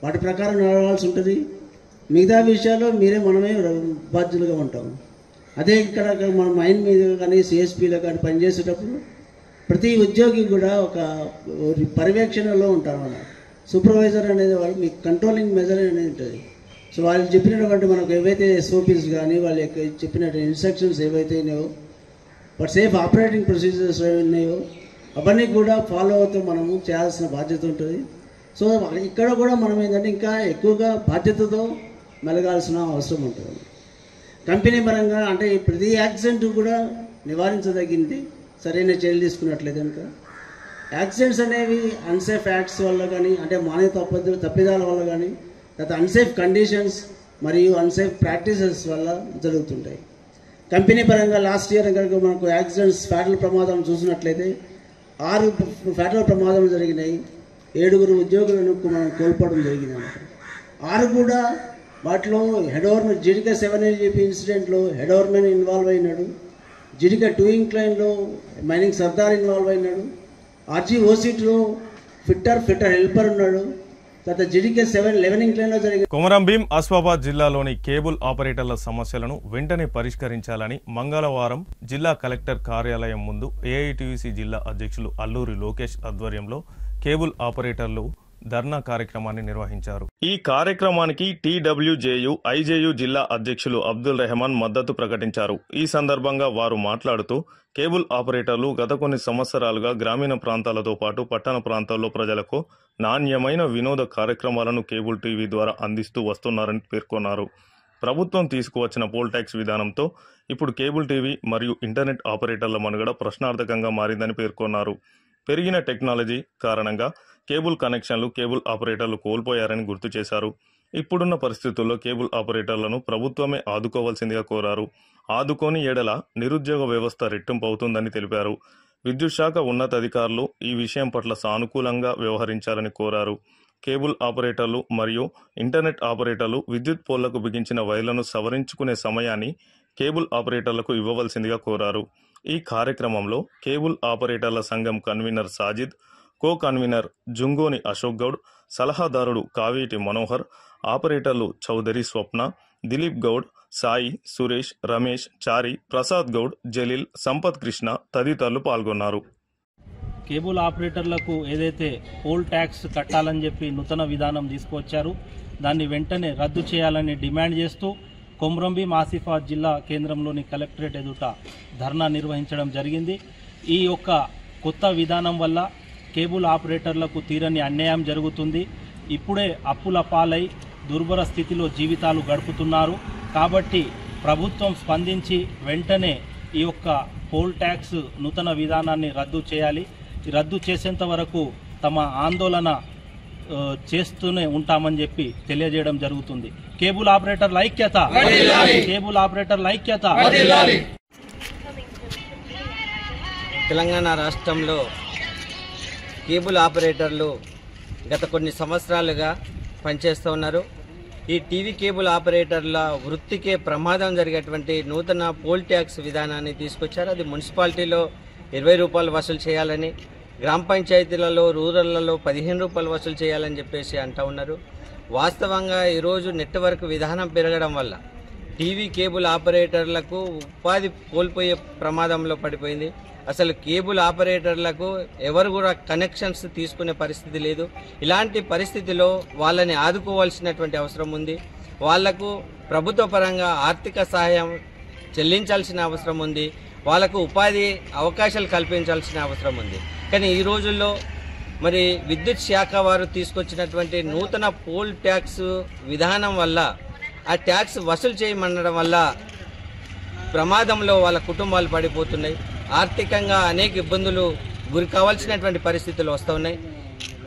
వాటి ప్రకారం నడవాల్సి ఉంటుంది. మిగతా విషయాల్లో మనమే బాధ్యులుగా ఉంటాం. అదే ఇక్కడ మన మైండ్ మీద కానీ సిఎస్పీలో కానీ పనిచేసేటప్పుడు ప్రతి ఉద్యోగి కూడా ఒక పర్యవేక్షణలో ఉంటారు. మన సూపర్వైజర్ అనేది వాళ్ళు మీకు కంట్రోలింగ్ మెజర్ అనేది ఉంటుంది. సో వాళ్ళు చెప్పినటువంటి మనకు ఏవైతే ఎస్ఓపీస్ కానీ వాళ్ళ యొక్క చెప్పిన ఇన్స్ట్రక్షన్స్ ఏవైతే ఉన్నాయో బట్ సేఫ్ ఆపరేటింగ్ ప్రొసీజర్స్ ఉన్నాయో అవన్నీ కూడా ఫాలో అవుతూ మనము చేయాల్సిన బాధ్యత ఉంటుంది. సో ఇక్కడ కూడా మనం ఏంటంటే ఇంకా ఎక్కువగా బాధ్యతతో మెలగాల్సిన అవసరం ఉంటుంది. కంపెనీ పరంగా అంటే ప్రతి యాక్సిడెంట్ కూడా నివారించదగింది సరైన చర్యలు తీసుకున్నట్లయితే కనుక యాక్సిడెంట్స్ అనేవి అన్సేఫ్ యాక్ట్స్ వల్ల కానీ అంటే మానవ తప్పిదాల వల్ల కానీ లేదా అన్సేఫ్ కండిషన్స్ మరియు అన్సేఫ్ ప్రాక్టీసెస్ వల్ల జరుగుతుంటాయి. కంపెనీ పరంగా లాస్ట్ ఇయర్ కనుక మనకు యాక్సిడెంట్స్ ఫ్యాటల్ ప్రమాదం చూసినట్లయితే 6 ఫ్యాటల్ ప్రమాదాలు జరిగినాయి. 7 ఉద్యోగులను మనం కోల్పోవడం జరిగింది అన్నమాట. 6 కూడా వాటిలో హెడ్ ఓవర్మెన్ జిడిక 7LGP ఇన్సిడెంట్లో హెడ్ ఓవర్మెన్ ఇన్వాల్వ్ అయినాడు. జిడిక 2 ఇంక్లైన్లో మైనింగ్ సర్దార్ ఇన్వాల్వ్ అయినాడు. RGOC2లో ఫిట్టర్ హెల్పర్ ఉన్నాడు. తర్వాత జిడిక 11 ఇంక్లైన్లో జరిగిన కొమరం భీం ఆసిఫాబాద్ జిల్లాలోని కేబుల్ ఆపరేటర్ల సమస్యలను వెంటనే పరిష్కరించాలని మంగళవారం జిల్లా కలెక్టర్ కార్యాలయం ముందు ఏఐటీయూసీ జిల్లా అధ్యక్షులు అల్లూరి లోకేష్ ఆధ్వర్యంలో కేబుల్ ఆపరేటర్లు ధర్నా కార్యక్రమాన్ని నిర్వహించారు. ఈ కార్యక్రమానికి TWJU IJU జిల్లా అధ్యక్షులు అబ్దుల్ రెహమాన్ మద్దతు ప్రకటించారు. ఈ సందర్భంగా వారు మాట్లాడుతూ కేబుల్ ఆపరేటర్లు గత కొన్ని సంవత్సరాలుగా గ్రామీణ ప్రాంతాలతో పాటు పట్టణ ప్రాంతాల్లో ప్రజలకు నాణ్యమైన వినోద కార్యక్రమాలను కేబుల్ టీవీ ద్వారా అందిస్తూ వస్తున్నారని పేర్కొన్నారు. ప్రభుత్వం తీసుకువచ్చిన పోల్ ట్యాక్స్ విధానంతో ఇప్పుడు కేబుల్ టీవీ మరియు ఇంటర్నెట్ ఆపరేటర్ల మనుగడ ప్రశ్నార్థకంగా మారిందని పేర్కొన్నారు. పెరిగిన టెక్నాలజీ కారణంగా కేబుల్ కనెక్షన్లు కేబుల్ ఆపరేటర్లు కోల్పోయారని గుర్తు చేశారు. ఇప్పుడున్న పరిస్థితుల్లో కేబుల్ ఆపరేటర్లను ప్రభుత్వమే ఆదుకోవాల్సిందిగా కోరారు. ఆదుకోని ఎడల నిరుద్యోగ వ్యవస్థ రెట్టింపు అవుతుందని తెలిపారు. విద్యుత్ శాఖ ఉన్నతాధికారులు ఈ విషయం పట్ల సానుకూలంగా వ్యవహరించాలని కోరారు. కేబుల్ ఆపరేటర్లు మరియు ఇంటర్నెట్ ఆపరేటర్లు విద్యుత్ పోల్లకు బిగించిన వైర్లను సవరించుకునే సమయాన్ని కేబుల్ ఆపరేటర్లకు ఇవ్వవలసిందిగా కోరారు. ఈ కార్యక్రమంలో కేబుల్ ఆపరేటర్ల సంఘం convener Sajid, co convener Jungoni Ashok Goud, సలహాదారుడు కావేటి మనోహర్, ఆపరేటర్లు చౌదరి స్వప్న, దిలీప్ గౌడ్, సాయి, సురేష్, రమేష్, చారి, ప్రసాద్ గౌడ్, జలీల్, సంపత్ కృష్ణ తదితరులు పాల్గొన్నారు. కేబుల్ ఆపరేటర్లకు ఏదైతే పోల్ ట్యాక్స్ కట్టాలని చెప్పి నూతన విధానం తీసుకొచ్చారు దాన్ని వెంటనే రద్దు చేయాలని డిమాండ్ చేస్తూ కొమరం భీం ఆసిఫాబాద్ జిల్లా కేంద్రంలోని కలెక్టరేట్ ఎదుట ధర్నా నిర్వహించడం జరిగింది. ఈ యొక్క కొత్త విధానం వల్ల కేబుల్ ఆపరేటర్లకు తీరని అన్యాయం జరుగుతుంది. ఇప్పుడే అప్పుల పాలై దుర్భర స్థితిలో జీవితాలు గడుపుతున్నారు. కాబట్టి ప్రభుత్వం స్పందించి వెంటనే ఈ యొక్క పోల్ ట్యాక్స్ నూతన విధానాన్ని రద్దు చేయాలి. రద్దు చేసేంత వరకు తమ ఆందోళన చేస్తూనే ఉంటామని చెప్పి తెలియజేయడం జరుగుతుంది. కేబుల్ ఆపరేటర్ల ఐక్యత, కేబుల్ ఆపరేటర్ల ఐక్యత. తెలంగాణ రాష్ట్రంలో కేబుల్ ఆపరేటర్లు గత కొన్ని సంవత్సరాలుగా పనిచేస్తూ ఉన్నారు. ఈ టీవీ కేబుల్ ఆపరేటర్ల వృత్తికే ప్రమాదం జరిగేటువంటి నూతన పోల్ ట్యాక్స్ విధానాన్ని తీసుకొచ్చారు. అది మున్సిపాలిటీలో 20 రూపాయలు వసూలు చేయాలని, గ్రామ పంచాయతీలలో రూరల్లలో 15 రూపాయలు వసూలు చేయాలని చెప్పేసి అంటూ ఉన్నారు. వాస్తవంగా ఈరోజు నెట్వర్క్ విధానం పెరగడం వల్ల టీవీ కేబుల్ ఆపరేటర్లకు ఉపాధి కోల్పోయే ప్రమాదంలో పడిపోయింది. అసలు కేబుల్ ఆపరేటర్లకు ఎవరు కూడా కనెక్షన్స్ తీసుకునే పరిస్థితి లేదు. ఇలాంటి పరిస్థితిలో వాళ్ళని ఆదుకోవాల్సినటువంటి అవసరం ఉంది. వాళ్లకు ప్రభుత్వ పరంగా ఆర్థిక సహాయం చెల్లించాల్సిన అవసరం ఉంది. వాళ్లకు ఉపాధి అవకాశాలు కల్పించాల్సిన అవసరం ఉంది. కానీ ఈ రోజుల్లో మరి విద్యుత్ శాఖ వారు తీసుకొచ్చినటువంటి నూతన పోల్ ట్యాక్స్ విధానం వల్ల ఆ ట్యాక్స్ వసూలు చేయమనడం వల్ల ప్రమాదంలో వాళ్ళ కుటుంబాలు పడిపోతున్నాయి. ఆర్థికంగా అనేక ఇబ్బందులు గురి కావాల్సినటువంటి పరిస్థితులు వస్తూ ఉన్నాయి.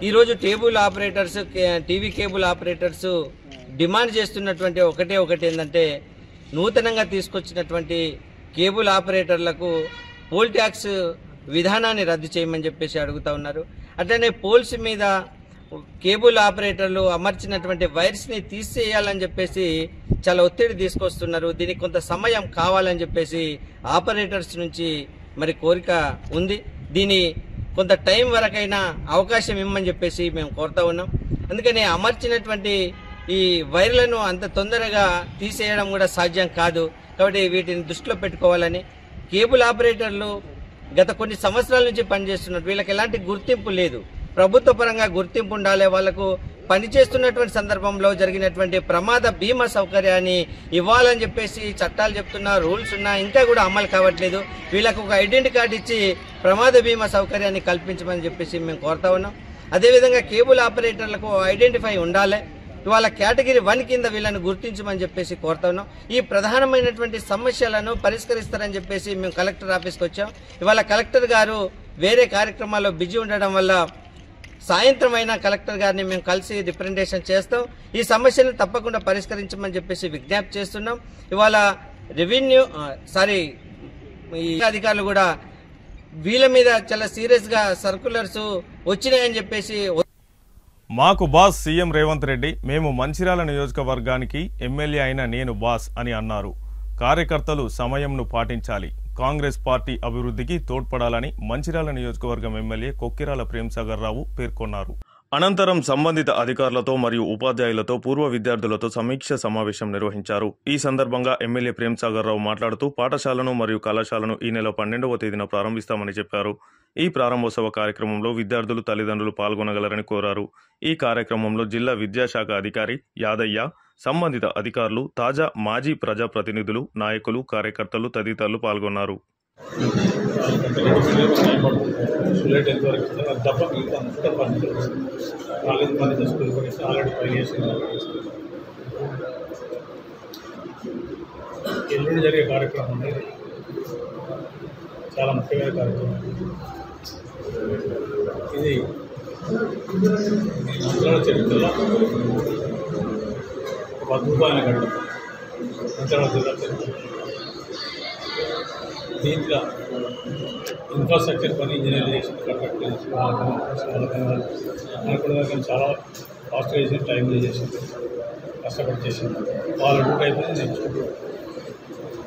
ఈరోజు టీవీ కేబుల్ ఆపరేటర్స్ డిమాండ్ చేస్తున్నటువంటి ఒకటి ఏంటంటే నూతనంగా తీసుకొచ్చినటువంటి కేబుల్ ఆపరేటర్లకు పోల్ ట్యాక్స్ విధానాన్ని రద్దు చేయమని చెప్పేసి అడుగుతా ఉన్నారు. అట్లనే పోల్స్ మీద కేబుల్ ఆపరేటర్లు అమర్చినటువంటి వైర్స్ని తీసేయాలని చెప్పేసి చాలా ఒత్తిడి తీసుకొస్తున్నారు. దీనికి కొంత సమయం కావాలని చెప్పేసి ఆపరేటర్స్ నుంచి మరి కోరిక ఉంది. దీని కొంత టైం వరకైనా అవకాశం ఇవ్వమని చెప్పేసి మేము కోరుతా ఉన్నాం. అందుకని అమర్చినటువంటి ఈ వైర్లను అంత తొందరగా తీసేయడం కూడా సాధ్యం కాదు. కాబట్టి వీటిని దృష్టిలో పెట్టుకోవాలని, కేబుల్ ఆపరేటర్లు గత కొన్ని సంవత్సరాల నుంచి పనిచేస్తున్నారు. వీళ్ళకి ఎలాంటి గుర్తింపు లేదు. ప్రభుత్వ పరంగా గుర్తింపు ఉండాలి. వాళ్లకు పనిచేస్తున్నటువంటి సందర్భంలో జరిగినటువంటి ప్రమాద బీమా సౌకర్యాన్ని ఇవ్వాలని చెప్పేసి చట్టాలు చెప్తున్నా, రూల్స్ ఉన్నా, ఇంకా కూడా అమలు కావట్లేదు. వీళ్ళకు ఒక ఐడెంటిటీ కార్డు ఇచ్చి ప్రమాద బీమా సౌకర్యాన్ని కల్పించమని చెప్పేసి మేము కోరుతా ఉన్నాం. అదేవిధంగా కేబుల్ ఆపరేటర్లకు ఐడెంటిఫై ఉండాలి. ఇవాళ కేటగిరీ 1 కింద వీళ్ళని గుర్తించమని చెప్పేసి కోరుతా ఉన్నాం. ఈ ప్రధానమైనటువంటి సమస్యలను పరిష్కరిస్తారని చెప్పేసి మేము కలెక్టర్ ఆఫీస్కి వచ్చాం. ఇవాళ కలెక్టర్ గారు వేరే కార్యక్రమాల్లో బిజీ ఉండడం వల్ల సాయంత్రం అయినా కలెక్టర్ గారిని మేము కలిసి రిప్రజెంటేషన్ చేస్తాం. ఈ సమస్యను తప్పకుండా పరిష్కరించమని చెప్పేసి విజ్ఞప్తి చేస్తున్నాం. ఇవాళ ఈ అధికారులు కూడా వీళ్ళ మీద చాలా సీరియస్గా సర్కులర్స్ వచ్చినాయని చెప్పేసి. మాకు బాస్ సీఎం రేవంత్ రెడ్డి, మేము మంచిర్యాల నియోజకవర్గానికి ఎమ్మెల్యే అయిన నేను బాస్ అని అన్నారు. కార్యకర్తలు సమయంను పాటించాలి, కాంగ్రెస్ పార్టీ అభివృద్ధికి తోడ్పడాలని మంచిర్యాల నియోజకవర్గం ఎమ్మెల్యే కొక్కిరాల ప్రేమ్సాగర్ రావు పేర్కొన్నారు. అనంతరం సంబంధిత అధికారులతో మరియు ఉపాధ్యాయులతో పూర్వ విద్యార్థులతో సమీక్ష సమావేశం నిర్వహించారు. ఈ సందర్భంగా ఎమ్మెల్యే ప్రేమ్సాగర్ రావు మాట్లాడుతూ పాఠశాలను మరియు కళాశాలను ఈ నెల 12వ తేదీన ప్రారంభిస్తామని చెప్పారు. ఈ ప్రారంభోత్సవ కార్యక్రమంలో విద్యార్థులు, తల్లిదండ్రులు పాల్గొనగలరని కోరారు. ఈ కార్యక్రమంలో జిల్లా విద్యాశాఖ అధికారి యాదయ్య, సంబంధిత అధికారులు, తాజా మాజీ ప్రజాప్రతినిధులు, నాయకులు, కార్యకర్తలు తదితరులు పాల్గొన్నారు. ఎల్లుండి జరిగే కార్యక్రమం అనేది చాలా ముఖ్యమైన కార్యక్రమం. ఇది మంత్రాల చరిత్రలో ఒక అద్భుతమైన ఘట్టం. మంత్రాల జిల్లా చరిత్ర. దీంట్లో ఇన్ఫ్రాస్ట్రక్చర్ పని ఇంజనీర్లు చేసిన కన్స్ట్రక్ట్ అనుకున్న చాలా ఫాస్ట్గా చేసి టైంలో చేసింది, కష్టపడి చేసింది. వాళ్ళ డ్యూటీ అయిపోయింది. నెక్స్ట్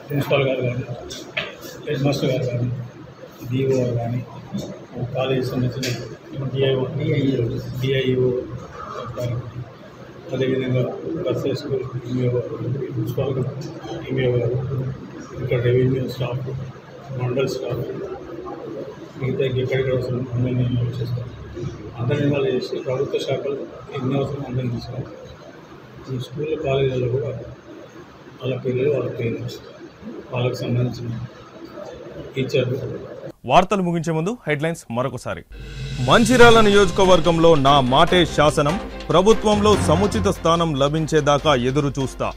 ప్రిన్సిపాల్ గారు కానీ, హెడ్ మాస్టర్ గారు కానీ, డిఓ గారు కానీ, కాలేజీ సంబంధించిన డిఐఓ అదేవిధంగా బస్సెస్ స్కూల్ ఈమెఓ, ప్రిన్సిపాల్ ఈమెఓ గారు, ఇంకా రెవెన్యూ స్టాఫ్, మండల్ స్టాఫ్, మిగతా ఎక్కడిక్కడ అవసరం అందరినీ ఇన్వాల్వ్ చేస్తాం. అందరినీ ఇన్వాల్వ్ చేసి ప్రభుత్వ శాఖలు ఎన్ని అవసరం అందరినీ తీసుకోవాలి. ఈ స్కూల్ కాలేజీలలో కూడా వాళ్ళ పిల్లలు, వాళ్ళ పేరెంట్స్, వాళ్ళకు సంబంధించిన టీచర్లు. వార్తలు ముగించే ముందు హెడ్లైన్స్ మరొకసారి. మంచిర్యాల నియోజకవర్గంలో నా మాటే శాసనం, ప్రభుత్వంలో సముచిత స్థానం లభించేదాకా ఎదురు చూస్తా.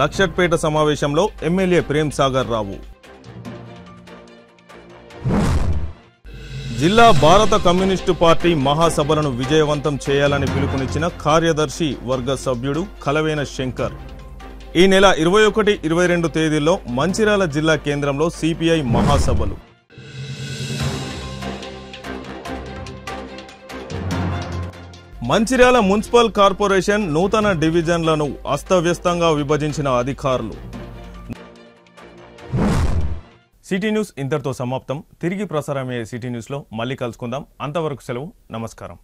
లక్షట్పేట సమావేశంలో ఎమ్మెల్యే ప్రేమ్సాగర్ రావు. జిల్లా భారత కమ్యూనిస్టు పార్టీ మహాసభలను విజయవంతం చేయాలని పిలుపునిచ్చిన కార్యదర్శి వర్గ సభ్యుడు కలవేన శంకర్. ఈ నెల 21, 22 తేదీల్లో మంచిర్యాల జిల్లా కేంద్రంలో సిపిఐ మహాసభలు. మంచిర్యాల మున్సిపల్ కార్పొరేషన్ నూతన డివిజన్లను అస్తవ్యస్తంగా విభజించిన అధికారులు. సిటీ న్యూస్ ఇంతటితో సమాప్తం. తిరిగి ప్రసారమయ్యే సిటీ న్యూస్లో మళ్ళీ కలుసుకుందాం. అంతవరకు సెలవు. నమస్కారం.